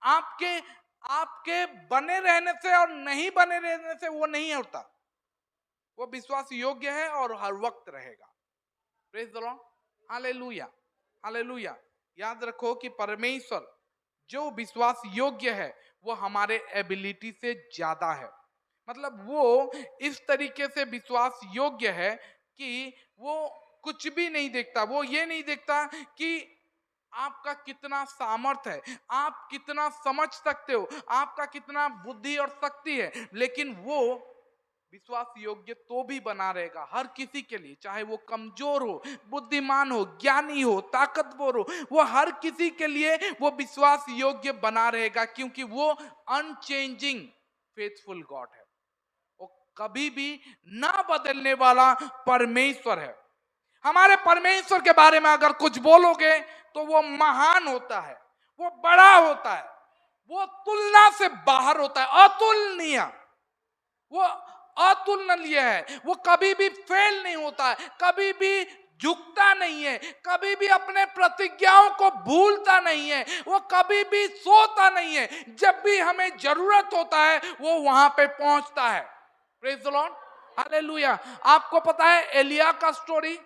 आपके आपके बने रहने से और नहीं बने रहने से वो नहीं होता, वो विश्वास योग्य है और हर वक्त रहेगा। Praise the Lord, hallelujah, hallelujah. याद रखो कि परमेश्वर जो विश्वास योग्य है वो हमारे एबिलिटी से ज्यादा है। मतलब वो इस तरीके से विश्वास योग्य है कि वो कुछ भी नहीं देखता। वो ये नहीं देखता कि आपका कितना सामर्थ है, आप कितना समझ सकते हो, आपका कितना बुद्धि और शक्ति है, लेकिन वो विश्वास योग्य तो भी बना रहेगा हर किसी के लिए, चाहे वो कमजोर हो, बुद्धिमान हो, ज्ञानी हो, ताकतवर हो, वो हर किसी के लिए वो विश्वास योग्य बना रहेगा, क्योंकि वो अनचेंजिंग फेथफुल गॉड है। वो कभी भी ना बदलने वाला परमेश्वर है। हमारे परमेश्वर के बारे में अगर कुछ बोलोगे तो वो महान होता है, वो बड़ा होता है, वो तुलना से बाहर होता है, अतुलनीय, वो अतुलनीय है। वो कभी भी फेल नहीं होता है, कभी भी झुकता नहीं है, कभी भी अपने प्रतिज्ञाओं को भूलता नहीं है, वो कभी भी सोता नहीं है। जब भी हमें जरूरत होता है वो वहां पे पहुंचता है। Praise the Lord, hallelujah. आपको पता है एलिया का स्टोरी,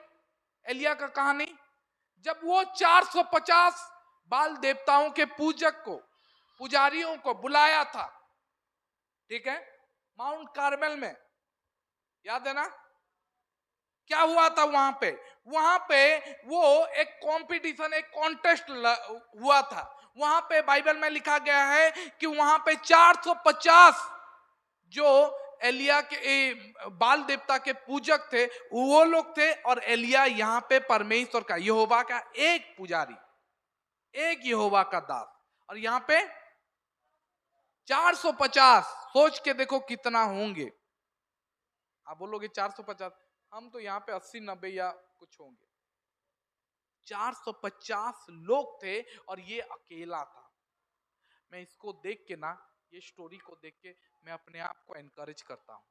एलिया का कहानी, जब वो 450 बाल देवताओं के पूजक को, पुजारियों को बुलाया था, ठीक है, माउंट कार्मेल में, याद है ना क्या हुआ था वहां पे? वहां पे वो एक कंपटीशन, एक कॉन्टेस्ट हुआ था। वहां पे बाइबल में लिखा गया है कि वहां पे 450 जो एलिया के बाल देवता के पूजक थे वो लोग थे, और एलिया यहाँ पे परमेश्वर का, यहोवा का एक पुजारी, एक यहोवा का दास, और यहाँ पे 450। सोच के देखो कितना होंगे। आप बोलोगे 450, हम तो यहाँ पे 80-90 या कुछ होंगे। 450 लोग थे और ये अकेला था। मैं इसको देख के ना, ये स्टोरी को देख के मैं अपने आप को एनकरेज करता हूँ।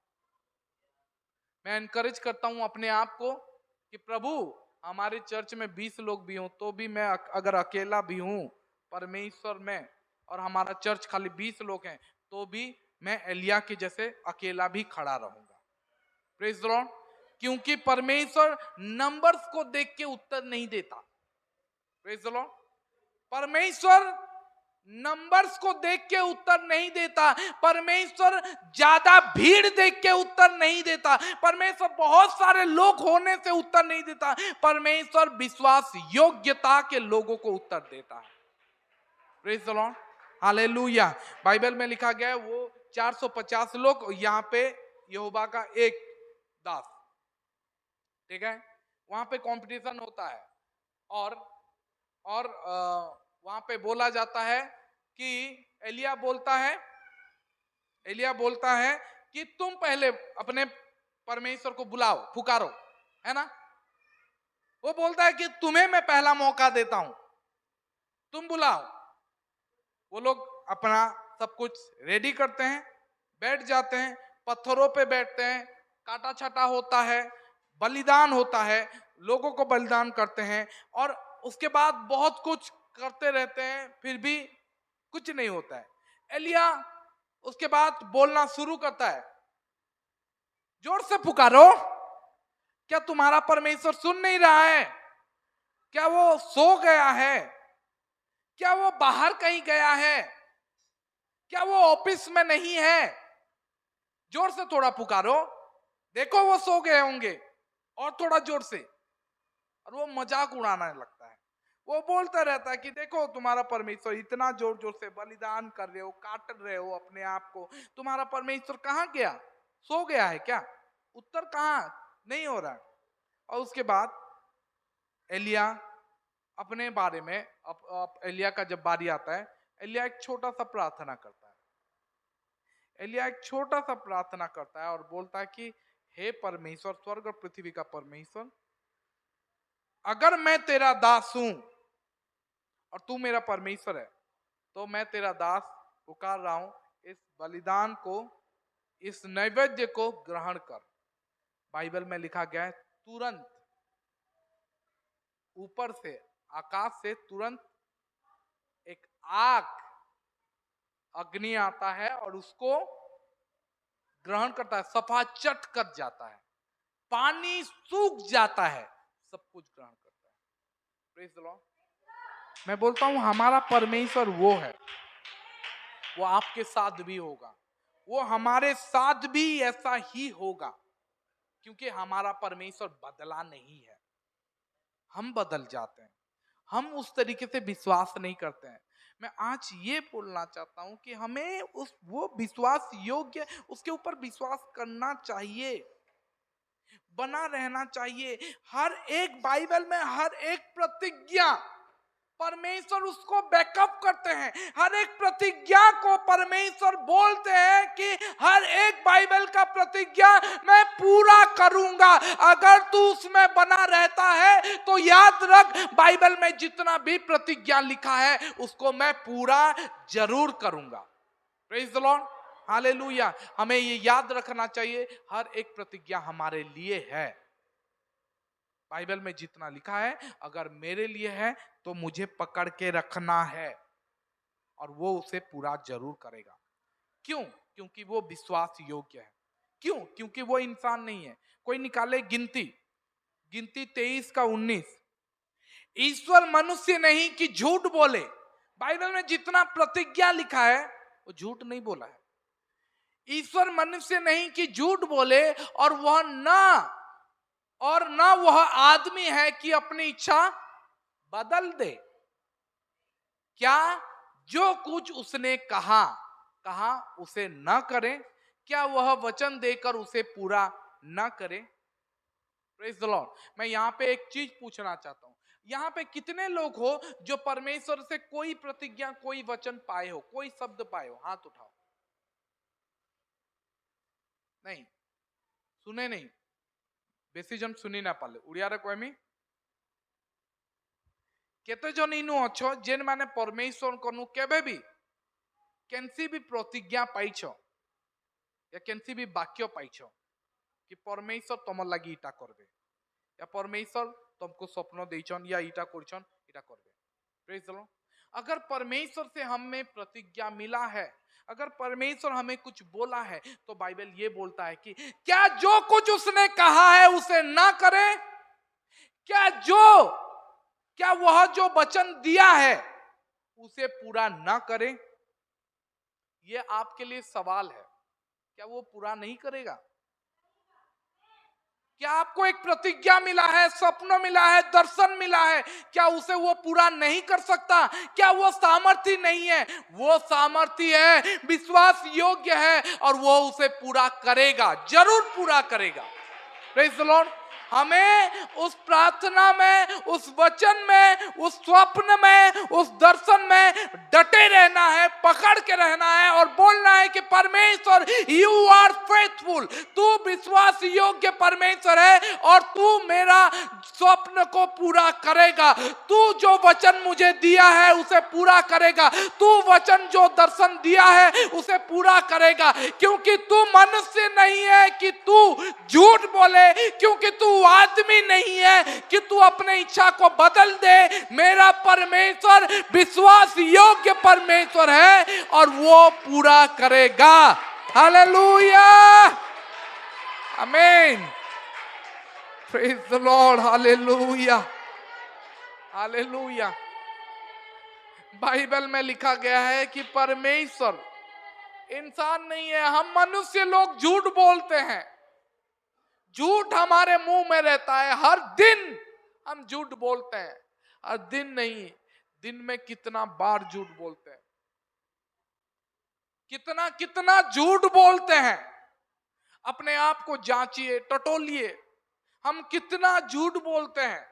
मैं एनकरेज करता हूँ अपने आप को कि प्रभु हमारे चर्च में 20 लोग भी हों तो भी मैं अगर अकेला भी हूँ परमेश्वर में, और हमारा चर्च खाली 20 लोग हैं तो भी मैं एलिया के जैसे अकेला भी खड़ा रहूंगा। प्रेज द लॉर्ड, क्योंकि परमेश्वर नंबर्स को देख के उत्तर नहीं देता। प्रेज द लॉर्ड, परमेश्वर नंबर्स को देख के उत्तर नहीं देता, परमेश्वर ज्यादा भीड़ देख के उत्तर नहीं देता, परमेश्वर बहुत सारे लोग होने से उत्तर नहीं देता, परमेश्वर विश्वास योग्यता के लोगों को उत्तर देता है। Praise the Lord, hallelujah. Bible में लिखा गया है वो 450 लोग, यहाँ पे यहोवा का एक दास, ठीक है, वहां पे कंपटीशन होता है, और वहां पे बोला जाता है कि एलिया बोलता है कि तुम पहले अपने परमेश्वर को बुलाओ, पुकारो, है ना। वो बोलता है कि तुम्हें मैं पहला मौका देता हूं, तुम बुलाओ। वो लोग अपना सब कुछ रेडी करते हैं, बैठ जाते हैं, पत्थरों पे बैठते हैं, काटा छाटा होता है, बलिदान होता है, लोगों को बलिदान करते हैं, और उसके बाद बहुत कुछ करते रहते हैं, फिर भी कुछ नहीं होता है। एलिया उसके बाद बोलना शुरू करता है, जोर से पुकारो, क्या तुम्हारा परमेश्वर सुन नहीं रहा है? क्या वो सो गया है? क्या वो बाहर कहीं गया है? क्या वो ऑफिस में नहीं है? जोर से थोड़ा पुकारो, देखो वो सो गए होंगे, और थोड़ा जोर से। और वो मजाक उड़ाने लगता है, वो बोलता रहता है कि देखो तुम्हारा परमेश्वर इतना जोर जोर से बलिदान कर रहे हो, काट रहे हो अपने आप को, तुम्हारा परमेश्वर कहाँ गया? सो गया है क्या? उत्तर कहाँ नहीं हो रहा है। और उसके बाद एलिया अपने बारे में, एलिया का जब बारी आता है, एलिया एक छोटा सा प्रार्थना करता है। एलिया एक छोटा सा प्रार्थना करता है और बोलता है कि हे परमेश्वर, स्वर्ग और पृथ्वी का परमेश्वर, अगर मैं तेरा दास हूं और तू मेरा परमेश्वर है, तो मैं तेरा दास पुकार रहा हूं, इस बलिदान को, इस नैवेद्य को ग्रहण कर। बाइबल में लिखा गया है तुरंत ऊपर से, आकाश से तुरंत एक आग, अग्नि आता है और उसको ग्रहण करता है, सफाचट कर जाता है, पानी सूख जाता है, सब कुछ ग्रहण करता है। Praise the Lord. मैं बोलता हूं हमारा परमेश्वर वो है, वो आपके साथ भी होगा, वो हमारे साथ भी ऐसा ही होगा, क्योंकि हमारा परमेश्वर बदला नहीं है। हम बदल जाते हैं, हम उस तरीके से विश्वास नहीं करते हैं। मैं आज ये बोलना चाहता हूं कि हमें वो विश्वास योग्य, उसके ऊपर विश्वास करना चाहिए, बना रहना चाहिए। हर एक बाइबल में हर एक प्रतिज्ञा परमेश्वर उसको बैकअप करते हैं, हर एक प्रतिज्ञा को परमेश्वर बोलते हैं कि हर एक बाइबल का प्रतिज्ञा मैं पूरा करूंगा। अगर तू उसमें बना रहता है तो याद रख, बाइबल में जितना भी प्रतिज्ञा लिखा है उसको मैं पूरा जरूर करूंगा। Praise the Lord, hallelujah. हमें ये याद रखना चाहिए, हर एक प्रतिज्ञा हमारे लिए है। बाइबल में जितना लिखा है अगर मेरे लिए है तो मुझे पकड़ के रखना है, और वो उसे पूरा जरूर करेगा। क्यों? क्योंकि वो विश्वास योग्य है। क्यों? क्योंकि वो इंसान नहीं है। कोई निकाले गिनती 23:19। ईश्वर मनुष्य नहीं कि झूठ बोले। बाइबल में जितना प्रतिज्ञा लिखा है वो झूठ नहीं बोला है। ईश्वर मनुष्य नहीं कि झूठ बोले, और ना वह आदमी है कि अपनी इच्छा बदल दे। क्या जो कुछ उसने कहा उसे न करे? क्या वह वचन देकर उसे पूरा न करे? Praise the Lord. मैं यहाँ पे एक चीज पूछना चाहता हूँ, यहाँ पे कितने लोग हो जो परमेश्वर से कोई प्रतिज्ञा, कोई वचन पाए हो, कोई शब्द पाए हो? हाथ उठाओ। नहीं सुने, नहीं बेसी जन सुनी ना पाले। उड़िया कहमी केते जन इनु अच्छो जेन माने परमेश्वर को केबे भी केनसी भी प्रतिज्ञा पाइछ या केनसी भी वाक्य पाइछ कि परमेश्वर तुम लगी इटा करबे, या परमेश्वर तुमको स्वप्न देइछन या इटा करछन, इटा करबे। Praise the Lord. अगर परमेश्वर से हमें प्रतिज्ञा मिला है, अगर परमेश्वर हमें कुछ बोला है, तो बाइबल ये बोलता है कि क्या जो कुछ उसने कहा है उसे ना करे? क्या वह जो वचन दिया है उसे पूरा ना करे? यह आपके लिए सवाल है। क्या वो पूरा नहीं करेगा? क्या आपको एक प्रतिज्ञा मिला है, स्वप्न मिला है, दर्शन मिला है, क्या उसे वो पूरा नहीं कर सकता? क्या वो सामर्थ्य नहीं है? वो सामर्थ्य है, विश्वास योग्य है, और वो उसे पूरा करेगा, जरूर पूरा करेगा। Praise the Lord. हमें उस प्रार्थना में, उस वचन में, उस स्वप्न में, उस दर्शन में डटे रहना है, पकड़ के रहना है और बोलना है कि परमेश्वर यू आर फेथफुल, तू विश्वास योग्य परमेश्वर है और तू मेरा स्वप्न को पूरा करेगा। तू जो वचन मुझे दिया है उसे पूरा करेगा। तू वचन जो दर्शन दिया है उसे पूरा करेगा, क्योंकि तू मनुष्य नहीं है कि तू झूठ बोले, क्योंकि तू आदमी नहीं है कि तू अपने इच्छा को बदल दे। मेरा परमेश्वर विश्वास योग्य परमेश्वर है और वो पूरा करेगा। हालेलुया, आमीन। Praise the Lord, hallelujah, hallelujah. Bible में लिखा गया है कि परमेश्वर इंसान नहीं है, हम मनुष्य लोग झूठ बोलते हैं। झूठ हमारे मुंह में रहता है, हर दिन हम झूठ बोलते हैं। हर दिन नहीं, दिन में कितना बार झूठ बोलते हैं, कितना कितना झूठ बोलते हैं। अपने आप को जांचिए, टटोलिए, हम कितना झूठ बोलते हैं।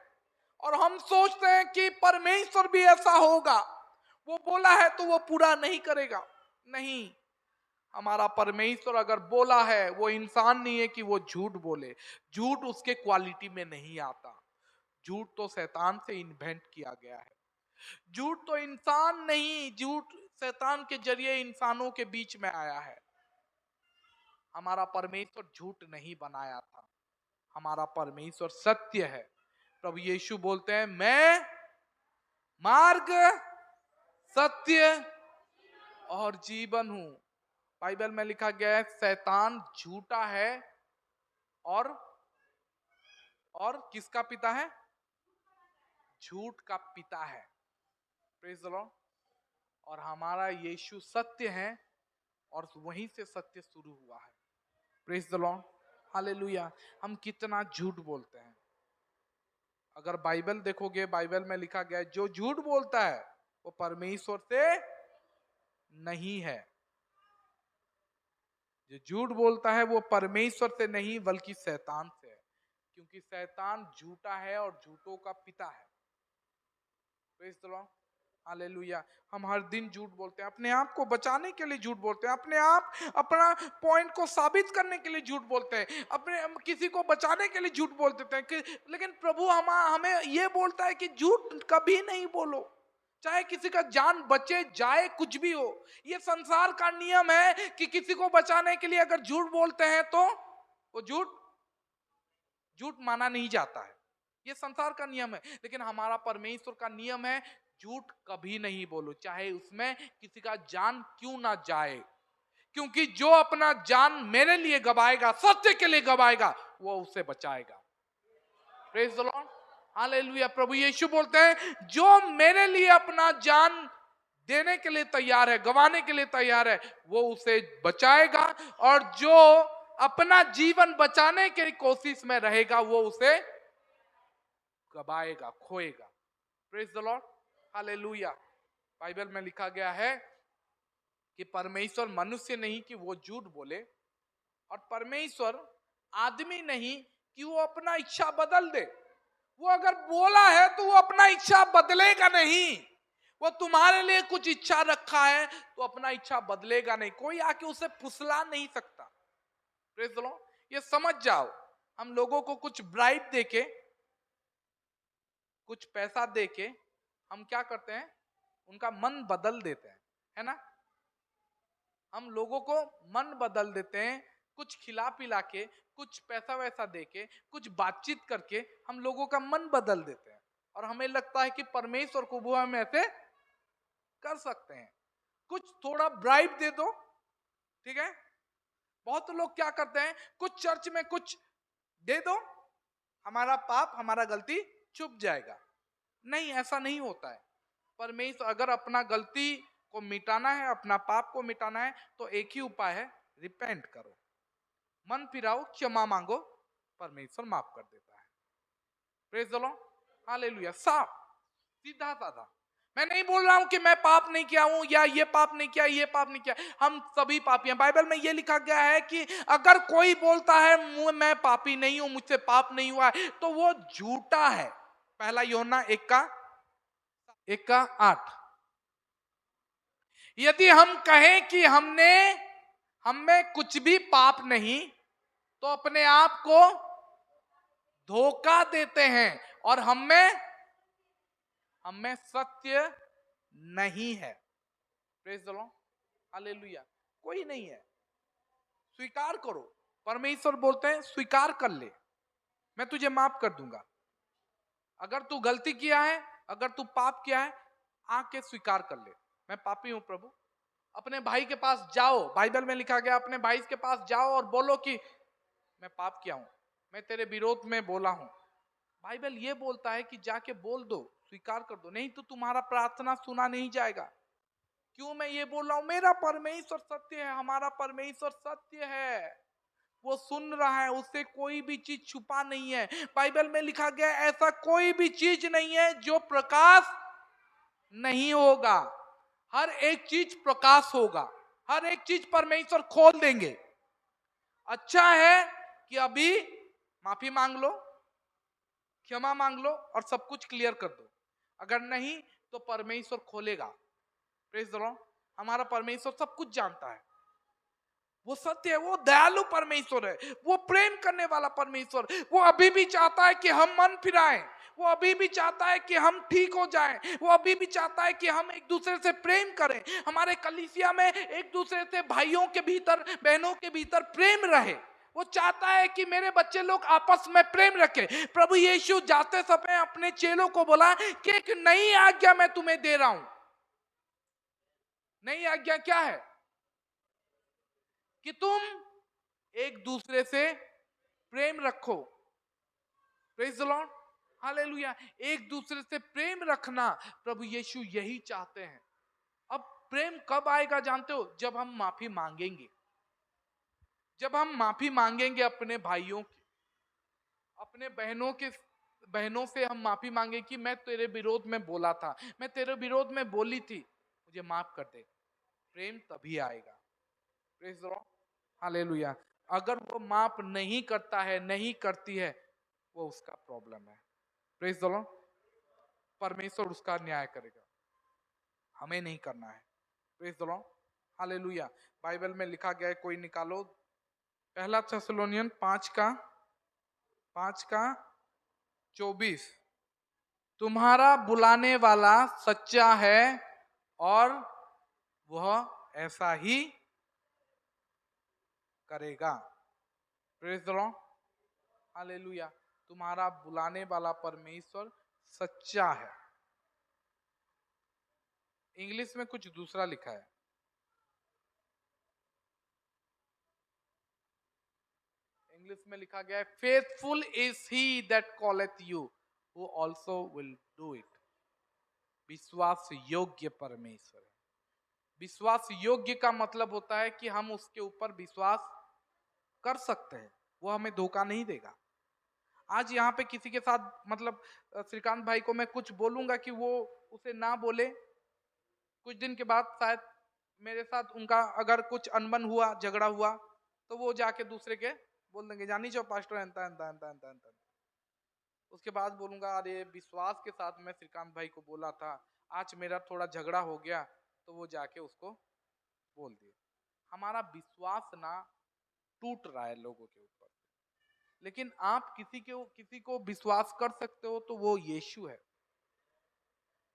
और हम सोचते हैं कि परमेश्वर भी ऐसा होगा, वो बोला है तो वो पूरा नहीं करेगा। नहीं, हमारा परमेश्वर अगर बोला है, वो इंसान नहीं है कि वो झूठ बोले। झूठ उसके क्वालिटी में नहीं आता। झूठ तो शैतान से इन्वेंट किया गया है। झूठ तो इंसान नहीं, झूठ शैतान के जरिए इंसानों के बीच में आया है। हमारा परमेश्वर झूठ नहीं बनाया था, हमारा परमेश्वर सत्य है। प्रभु यीशु बोलते हैं, मैं मार्ग, सत्य और जीवन हूं। बाइबल में लिखा गया है, शैतान झूठा है और किसका पिता है? झूठ का पिता है। Praise the Lord. और हमारा यीशु सत्य है और वहीं से सत्य शुरू हुआ है। Praise the Lord, hallelujah. हम कितना झूठ बोलते हैं। अगर बाइबल देखोगे, बाइबल में लिखा गया है, जो झूठ बोलता है वो परमेश्वर से नहीं है। जो झूठ बोलता है वो परमेश्वर से नहीं बल्कि शैतान से है, क्योंकि शैतान झूठा है और झूठों का पिता है। Praise the Lord, hallelujah. हम हर दिन झूठ बोलते हैं, अपने आप को बचाने के लिए झूठ बोलते हैं, अपना पॉइंट को साबित करने के लिए झूठ बोलते हैं, हम किसी को बचाने के लिए झूठ बोल देते हैं लेकिन प्रभु हमें ये बोलता है कि झूठ कभी नहीं बोलो, चाहे किसी का जान बचे जाए, कुछ भी हो। ये संसार का नियम है कि किसी को बचाने के लिए अगर झूठ बोलते हैं तो वो झूठ माना नहीं जाता है। ये संसार का नियम है, लेकिन हमारा परमेश्वर का नियम है, झूठ कभी नहीं बोलो, चाहे उसमें किसी का जान क्यों ना जाए, क्योंकि जो अपना जान मेरे लिए गवाएगा, सत्य के लिए गवाएगा, वो उसे बचाएगा। Praise the Lord, hallelujah. प्रभु यीशु बोलते हैं, जो मेरे लिए अपना जान देने के लिए तैयार है, गवाने के लिए तैयार है, वो उसे बचाएगा, और जो अपना जीवन बचाने की कोशिश में रहेगा वो उसे गवाएगा, खोएगा। Praise the Lord, hallelujah. Bible में लिखा गया है कि परमेश्वर मनुष्य नहीं कि वो झूठ बोले, और परमेश्वर आदमी नहीं कि वो अपना इच्छा बदल दे। वो अगर बोला है तो वो अपना इच्छा बदलेगा नहीं। वो तुम्हारे लिए कुछ इच्छा रखा है तो अपना इच्छा बदलेगा नहीं, कोई आके उसे फुसला नहीं सकता। प्रेज द लॉर्ड, ये समझ जाओ। हम लोगों को कुछ ब्राइब देके, कुछ पैसा देके हम क्या करते हैं, उनका मन बदल देते हैं, है ना। हम लोगों को मन बदल देते हैं, कुछ खिला पिला के, कुछ पैसा वैसा देके, कुछ बातचीत करके हम लोगों का मन बदल देते हैं, और हमें लगता है कि परमेश्वर को वो हम ऐसे कर सकते हैं। कुछ थोड़ा ब्राइब दे दो, ठीक है। बहुत लोग क्या करते हैं, कुछ चर्च में कुछ दे दो, हमारा पाप, हमारा गलती छुप जाएगा। नहीं, ऐसा नहीं होता है। परमेश्वर अगर अपना गलती को मिटाना है, अपना पाप को मिटाना है, तो एक ही उपाय है, रिपेंट करो, मन फिराओ, क्षमा मांगो, परमेश्वर माफ कर देता है। Praise the Lord, hallelujah. साफ सीधा साधा। मैं नहीं बोल रहा हूं कि मैं पाप नहीं किया हूं, या ये पाप नहीं किया, ये पाप नहीं किया। हम सभी पापी हैं। बाइबल में ये लिखा गया है कि अगर कोई बोलता है मैं पापी नहीं हूं, मुझसे पाप नहीं हुआ है, तो वो झूठा है। पहला यूहन्ना 1:8। यदि हम कहें कि हमें कुछ भी पाप नहीं, तो अपने आप को धोखा देते हैं और हमें सत्य नहीं है। Praise the Lord, hallelujah. कोई नहीं है। स्वीकार करो। परमेश्वर बोलते हैं स्वीकार कर ले, मैं तुझे माफ कर दूंगा। अगर तू गलती किया है, अगर तू पाप किया है, आके स्वीकार कर ले, मैं पापी हूं प्रभु। अपने भाई के पास जाओ, बाइबल में लिखा गया, अपने भाई के पास जाओ और बोलो कि मैं पाप किया हूं, मैं तेरे विरोध में बोला हूं। बाइबल ये बोलता है कि जाके बोल दो, स्वीकार कर दो, नहीं तो तुम्हारा प्रार्थना सुना नहीं जाएगा। क्यों मैं ये बोल रहा हूं? मेरा परमेश्वर सत्य है, हमारा परमेश्वर सत्य है, वो सुन रहा है, उससे कोई भी चीज छुपा नहीं है। बाइबल में लिखा गया है, ऐसा कोई भी चीज नहीं है जो प्रकाश नहीं होगा। हर एक चीज प्रकाश होगा, हर एक चीज परमेश्वर खोल देंगे। अच्छा है कि अभी माफी मांग लो, क्षमा मांग लो और सब कुछ क्लियर कर दो। अगर नहीं तो परमेश्वर खोलेगा। Praise the Lord. हमारा परमेश्वर सब कुछ जानता है, वो सत्य है, वो दयालु परमेश्वर है, वो प्रेम करने वाला परमेश्वर। वो अभी भी चाहता है कि हम मन फिराएं, वो अभी भी चाहता है कि हम ठीक हो जाएं, वो अभी भी चाहता है कि हम एक दूसरे से प्रेम करें। हमारे कलीसिया में एक दूसरे से, भाइयों के भीतर, बहनों के भीतर प्रेम रहे। वो चाहता है कि मेरे बच्चे लोग आपस में प्रेम रखें। प्रभु यीशु जाते समय अपने चेलों को बोला कि एक नई आज्ञा मैं तुम्हें दे रहा हूं। नई आज्ञा क्या है? कि तुम एक दूसरे से प्रेम रखो। Praise the Lord, hallelujah. एक दूसरे से प्रेम रखना प्रभु यीशु यही चाहते हैं। अब प्रेम कब आएगा जानते हो? जब हम माफी मांगेंगे। जब हम माफी मांगेंगे अपने भाइयों की, अपने बहनों से हम माफी मांगे कि मैं तेरे विरोध में बोला था, मैं तेरे विरोध में बोली थी, मुझे माफ कर दे। प्रेम तभी आएगा। Praise the Lord, hallelujah. अगर वो माफ नहीं करता है, नहीं करती है, वो उसका प्रॉब्लम है। Praise the Lord. परमेश्वर उसका न्याय करेगा, हमें नहीं करना है। Praise the Lord, hallelujah. Bible में लिखा गया है, कोई निकालो, पहला थेसलोनियन 5:24। तुम्हारा बुलाने वाला सच्चा है और वह ऐसा ही करेगा। Praise the Lord, hallelujah. तुम्हारा बुलाने वाला परमेश्वर सच्चा है। इंग्लिश में कुछ दूसरा लिखा है। इंग्लिश में लिखा गया है, faithful is he that calleth you who also will do it. विश्वास योग्य परमेश्वर है। विश्वास योग्य का मतलब होता है कि हम उसके ऊपर विश्वास कर सकते हैं, वो हमें धोखा नहीं देगा। आज यहाँ पे किसी के साथ, मतलब श्रीकांत भाई को मैं कुछ बोलूंगा कि वो उसे ना बोले, कुछ दिन के बाद शायद मेरे साथ उनका अगर कुछ अनबन हुआ, झगड़ा हुआ, तो वो जाके दूसरे के बोल देंगे, जानी जो पास्टर एंता एंता एंता एंता एंता। उसके बाद बोलूंगा, अरे विश्वास के साथ मैं श्रीकांत भाई को बोला था, आज मेरा थोड़ा झगड़ा हो गया, तो वो जाके उसको बोल दिया। हमारा विश्वास ना टूट रहा है लोगों के ऊपर। लेकिन आप किसी को विश्वास कर सकते हो तो वो यीशु है।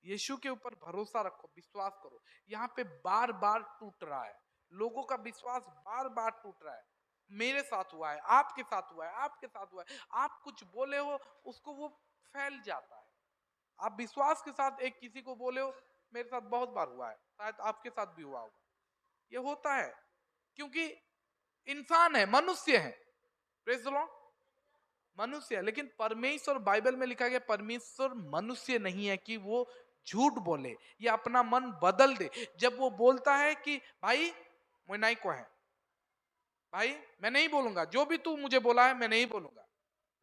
यीशु के ऊपर भरोसा रखो, विश्वास करो। यहाँ पे बार बार टूट रहा है, लोगों का विश्वास बार बार टूट रहा है। मेरे साथ हुआ है, आपके साथ हुआ है, आपके साथ हुआ है। आप कुछ बोले हो, उसको वो फैल जाता है। आप विश्वास के साथ एक किसी को बोले हो, मेरे साथ बहुत बार हुआ है, शायद आपके साथ भी हुआ होगा। ये होता है क्योंकि इंसान है, मनुष्य है। प्रेज द लॉर्ड, मनुष्य है। लेकिन परमेश्वर, बाइबल में लिखा गया, परमेश्वर मनुष्य नहीं है कि वो झूठ बोले या अपना मन बदल दे। जब वो बोलता है कि भाई मैं नहीं को है, भाई मैं नहीं बोलूंगा, जो भी तू मुझे बोला है मैं नहीं बोलूंगा,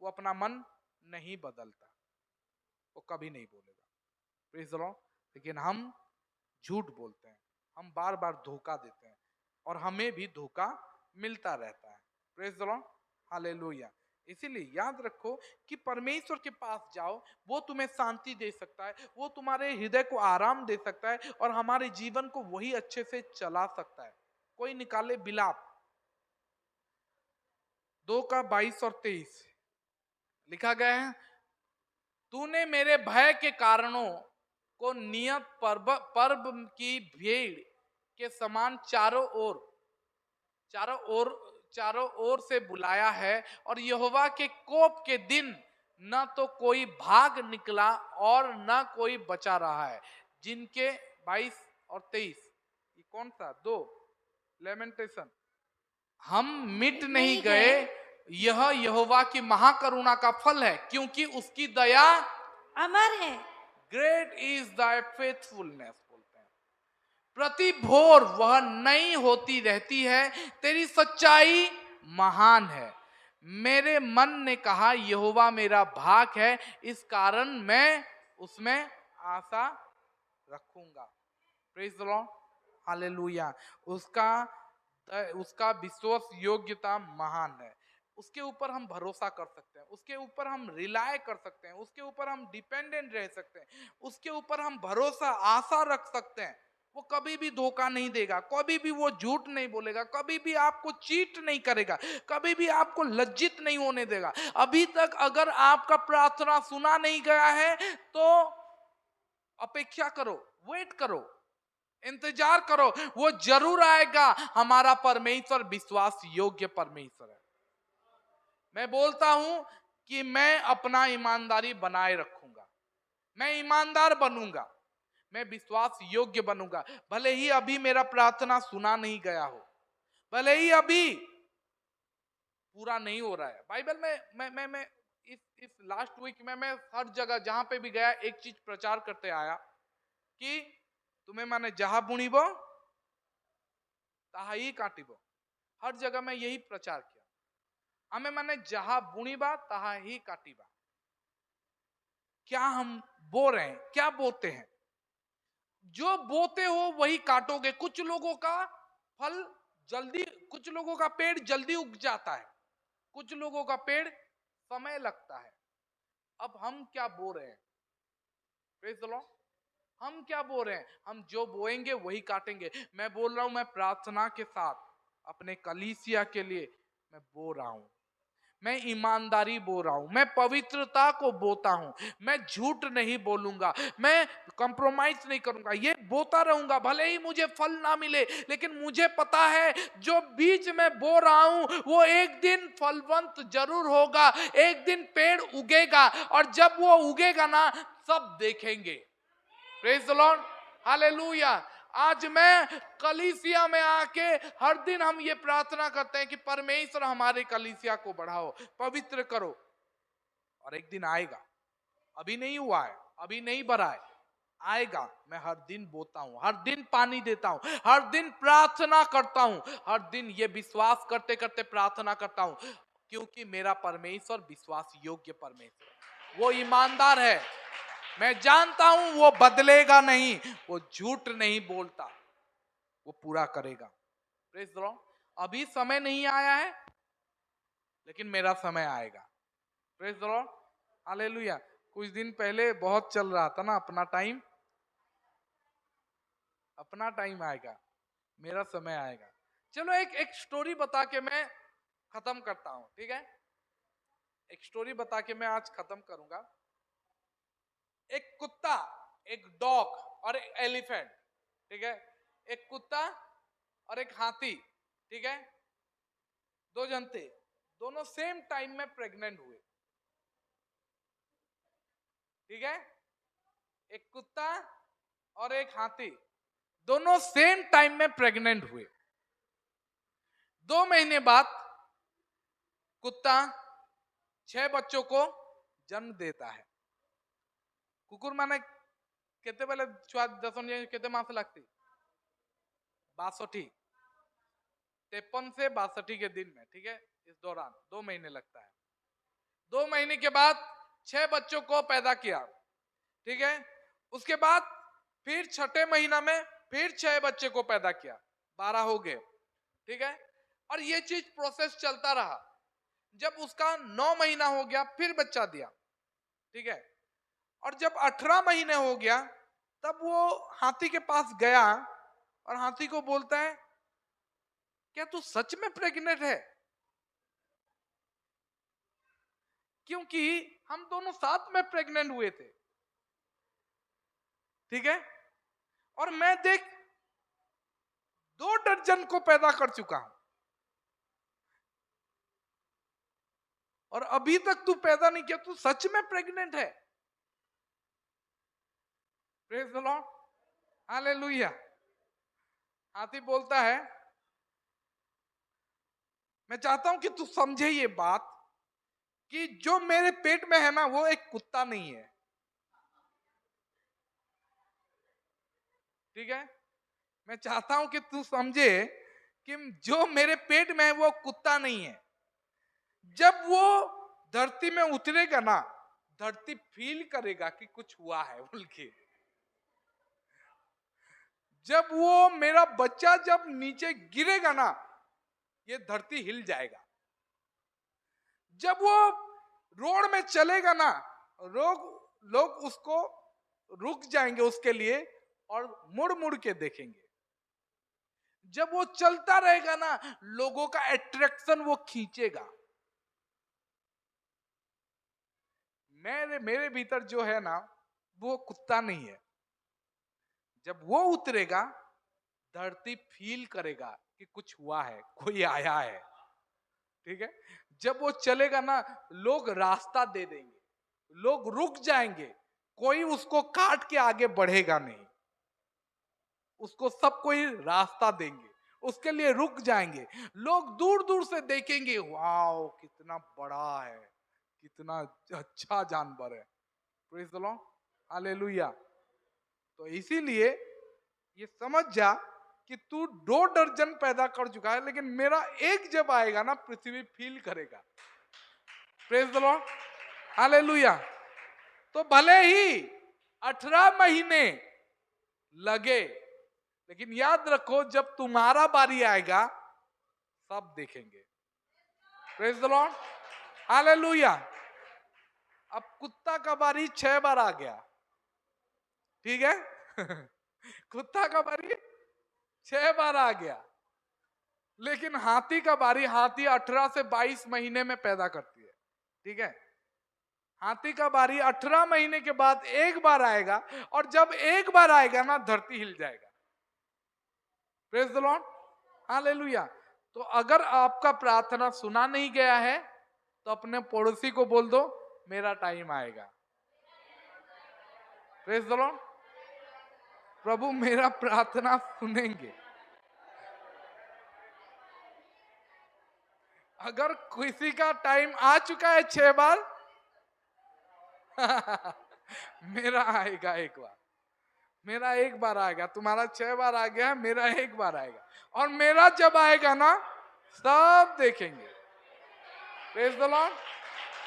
वो अपना मन नहीं बदलता, वो कभी नहीं बोलेगा। Praise the Lord. लेकिन हम झूठ बोलते हैं, हम बार बार धोखा देते हैं और हमें भी धोखा मिलता रहता है। Praise the Lord, hallelujah. इसीलिए याद रखो कि परमेश्वर के पास जाओ, वो तुम्हें शांति दे सकता है, वो तुम्हारे हृदय को आराम दे सकता है और हमारे जीवन को वही अच्छे से चला सकता है। कोई निकाले बिलाप 2:22-23। लिखा गया है, तूने मेरे भय के कारणों को नियत पर्व की भीड़ के समान चारों ओर से बुलाया है, और यहोवा के कोप के दिन न तो कोई भाग निकला और न कोई बचा रहा है। जिनके 22 और 23, ये कौन सा? 2 लेमेंटेशन। हम मिट नहीं गए यह यहोवा की महाकरुणा का फल है, क्योंकि उसकी दया अमर है। ग्रेट इज दाय फेथफुलनेस बोलते हैं। प्रति भोर वह नई होती रहती है, तेरी सच्चाई महान है। मेरे मन ने कहा यहोवा मेरा भाग है, इस कारण मैं उसमें आशा रखूंगा। Praise the Lord, hallelujah. उसका उसका विश्वास योग्यता महान है। उसके ऊपर हम भरोसा कर सकते हैं, उसके ऊपर हम रिलाय कर सकते हैं, उसके ऊपर हम डिपेंडेंट रह सकते हैं, उसके ऊपर हम भरोसा आशा रख सकते हैं। वो कभी भी धोखा नहीं देगा, कभी भी वो झूठ नहीं बोलेगा, कभी भी आपको चीट नहीं करेगा, कभी भी आपको लज्जित नहीं होने देगा। अभी तक अगर आपका प्रार्थना सुना नहीं गया है तो अपेक्षा करो, वेट करो, इंतजार करो, वो जरूर आएगा। हमारा परमेश्वर विश्वास योग्य परमेश्वर है। मैं बोलता हूं कि मैं अपना ईमानदारी बनाए रखूंगा, मैं ईमानदार बनूंगा, मैं विश्वास योग्य बनूंगा। भले ही अभी मेरा प्रार्थना सुना नहीं गया हो, भले ही अभी पूरा नहीं हो रहा है। बाइबल में मैं इस लास्ट वीक में मैं हर जगह जहां पे भी गया एक चीज प्रचार करते आया कि तुम्हें माने जहां बुनीबो ताहा ही काटिबो। हर जगह मैं यही प्रचार किया, हमें माने जहां बुनीबा ताहा ही काटिबा। क्या हम बो रहे हैं, क्या बोते हैं? जो बोते हो वही काटोगे। कुछ लोगों का फल जल्दी, कुछ लोगों का पेड़ जल्दी उग जाता है, कुछ लोगों का पेड़ समय लगता है। अब हम क्या बो रहे हैं? प्रेज़ द लॉर्ड, हम क्या बो रहे हैं? हम जो बोएंगे वही काटेंगे। मैं बोल रहा हूं, मैं प्रार्थना के साथ अपने कलीसिया के लिए मैं बो रहा हूं, मैं ईमानदारी बो रहा हूं, मैं पवित्रता को बोता हूं, मैं झूठ नहीं बोलूंगा, मैं कंप्रोमाइज नहीं करूंगा, ये बोता रहूंगा। भले ही मुझे फल ना मिले, लेकिन मुझे पता है जो बीज में बो रहा हूं वो एक दिन फलवंत जरूर होगा, एक दिन पेड़ उगेगा, और जब वो उगेगा ना सब देखेंगे। Praise the Lord, hallelujah. आज मैं कलीसिया में आके हर दिन हम ये प्रार्थना करते हैं कि परमेश्वर हमारे कलीसिया को बढ़ाओ, पवित्र करो, और एक दिन आएगा। अभी नहीं हुआ है, अभी नहीं बढ़ा है, आएगा। मैं हर दिन बोता हूं, हर दिन पानी देता हूं, हर दिन प्रार्थना करता हूं, हर दिन ये विश्वास करते करते प्रार्थना करता हूं, क्योंकि मेरा परमेश्वर विश्वास योग्य परमेश्वर है, वो ईमानदार है। मैं जानता हूं वो बदलेगा नहीं, वो झूठ नहीं बोलता, वो पूरा करेगा। Praise the Lord. अभी समय नहीं आया है, लेकिन मेरा समय आएगा। Praise the Lord, hallelujah. कुछ दिन पहले बहुत चल रहा था ना, अपना टाइम, अपना टाइम आएगा, मेरा समय आएगा। चलो एक एक स्टोरी बता के मैं खत्म करता हूं, ठीक है? एक स्टोरी बता के मैं आज खत्म करूंगा। एक कुत्ता, एक डॉग और एक एलिफेंट, ठीक है? एक कुत्ता और एक हाथी, ठीक है? दो जन थे, दोनों सेम टाइम में प्रेग्नेंट हुए, ठीक है? एक कुत्ता और एक हाथी दोनों सेम टाइम में प्रेग्नेंट हुए। 2 महीने बाद कुत्ता 6 बच्चों को जन्म देता है। कुकुर माने केते बेले छुआ दसन केते मास लगती? 62, 53 से 62 के दिन में, ठीक है? इस दौरान 2 महीने लगता है। 2 महीने के बाद 6 बच्चों को पैदा किया, ठीक है? उसके बाद फिर छठे महीना में फिर 6 बच्चे को पैदा किया, 12 हो गए, ठीक है? और ये चीज प्रोसेस चलता रहा। जब उसका 9 महीना हो गया फिर बच्चा दिया, ठीक है? और जब 18 महीने हो गया तब वो हाथी के पास गया और हाथी को बोलता है, क्या तू सच में प्रेग्नेंट है? क्योंकि हम दोनों साथ में प्रेग्नेंट हुए थे, ठीक है? और मैं देख 2 दर्जन को पैदा कर चुका हूं, और अभी तक तू पैदा नहीं किया, तू सच में प्रेग्नेंट है? Praise the Lord, hallelujah. हाथी बोलता है, मैं चाहता हूं कि तू समझे ये बात कि जो मेरे पेट में है ना वो एक कुत्ता नहीं है, ठीक है। मैं चाहता हूं कि तू समझे कि जो मेरे पेट में है वो कुत्ता नहीं है। जब वो धरती में उतरेगा ना, धरती फील करेगा कि कुछ हुआ है बोल के। जब वो मेरा बच्चा जब नीचे गिरेगा ना, ये धरती हिल जाएगा। जब वो रोड में चलेगा ना, लोग लोग उसको रुक जाएंगे उसके लिए और मुड़ मुड़ के देखेंगे। जब वो चलता रहेगा ना, लोगों का अट्रैक्शन वो खींचेगा। मेरे मेरे भीतर जो है ना वो कुत्ता नहीं है। जब वो उतरेगा, धरती फील करेगा कि कुछ हुआ है, कोई आया है, ठीक है। जब वो चलेगा ना, लोग रास्ता दे देंगे, लोग रुक जाएंगे, कोई उसको काट के आगे बढ़ेगा नहीं, उसको सब कोई रास्ता देंगे, उसके लिए रुक जाएंगे। लोग दूर दूर से देखेंगे, वाओ कितना बड़ा है, कितना अच्छा जानवर है। Praise the Lord, hallelujah. तो इसीलिए ये समझ जा कि तू 2 दर्जन पैदा कर चुका है, लेकिन मेरा एक जब आएगा ना, पृथ्वी फील करेगा। Praise the Lord, hallelujah. तो भले ही 18 महीने लगे, लेकिन याद रखो जब तुम्हारा बारी आएगा सब देखेंगे। Praise the Lord, hallelujah. अब कुत्ता का बारी 6 बार आ गया, ठीक है। कुत्ता का बारी 6 बार आ गया, लेकिन हाथी का बारी, हाथी 18 से 22 महीने में पैदा करती है, ठीक है। हाथी का बारी 18 महीने के बाद एक बार आएगा, और जब एक बार आएगा ना, धरती हिल जाएगा। Praise the Lord, hallelujah. तो अगर आपका प्रार्थना सुना नहीं गया है, तो अपने पड़ोसी को बोल दो मेरा टाइम आएगा। प्रेज द लॉर्ड, प्रभु मेरा प्रार्थना सुनेंगे। अगर किसी का टाइम आ चुका है 6 बार, मेरा आएगा एक बार, मेरा एक बार आएगा। तुम्हारा 6 बार आ गया, मेरा एक बार आएगा, और मेरा जब आएगा ना सब देखेंगे। Praise the Lord,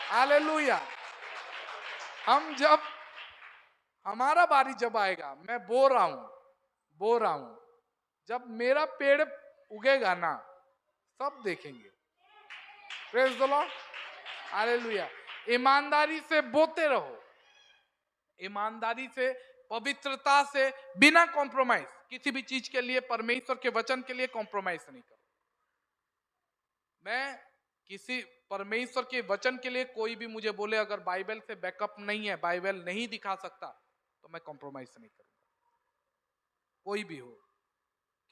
hallelujah. हम जब हमारा बारी जब आएगा, मैं बोल रहा हूं, जब मेरा पेड़ उगेगा ना सब देखेंगे। Praise the Lord, hallelujah. ईमानदारी से बोते रहो, ईमानदारी से, पवित्रता से, बिना कॉम्प्रोमाइज। किसी भी चीज के लिए, परमेश्वर के वचन के लिए कॉम्प्रोमाइज नहीं करो। मैं किसी परमेश्वर के वचन के लिए, कोई भी मुझे बोले अगर बाइबल से बैकअप नहीं है, बाइबल नहीं दिखा सकता, तो मैं कॉम्प्रोमाइज नहीं करूंगा, कोई भी हो।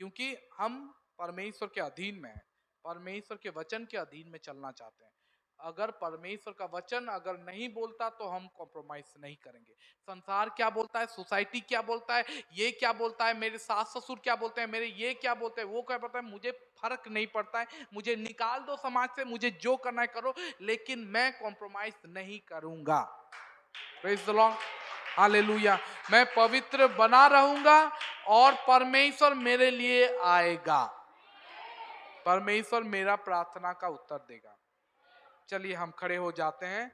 क्योंकि हम परमेश्वर के अधीन में हैं, परमेश्वर के वचन के अधीन में चलना चाहते हैं। अगर परमेश्वर का वचन अगर नहीं बोलता तो हम कॉम्प्रोमाइज नहीं करेंगे। संसार क्या बोलता है, सोसाइटी क्या बोलता है, ये क्या बोलता है, मेरे सास ससुर क्या बोलते हैं, मेरे ये क्या बोलते हैं, वो क्या बोलता है, मुझे फर्क नहीं पड़ता है। मुझे निकाल दो समाज से, मुझे जो करना है करो, लेकिन मैं कॉम्प्रोमाइज नहीं करूंगा। Praise the Lord, hallelujah. मैं पवित्र बना रहूंगा और परमेश्वर मेरे लिए आएगा, परमेश्वर मेरा प्रार्थना का उत्तर देगा। चलिए हम खड़े हो जाते हैं,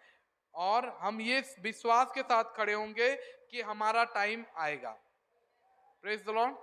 और हम ये विश्वास के साथ खड़े होंगे कि हमारा टाइम आएगा। Praise the Lord.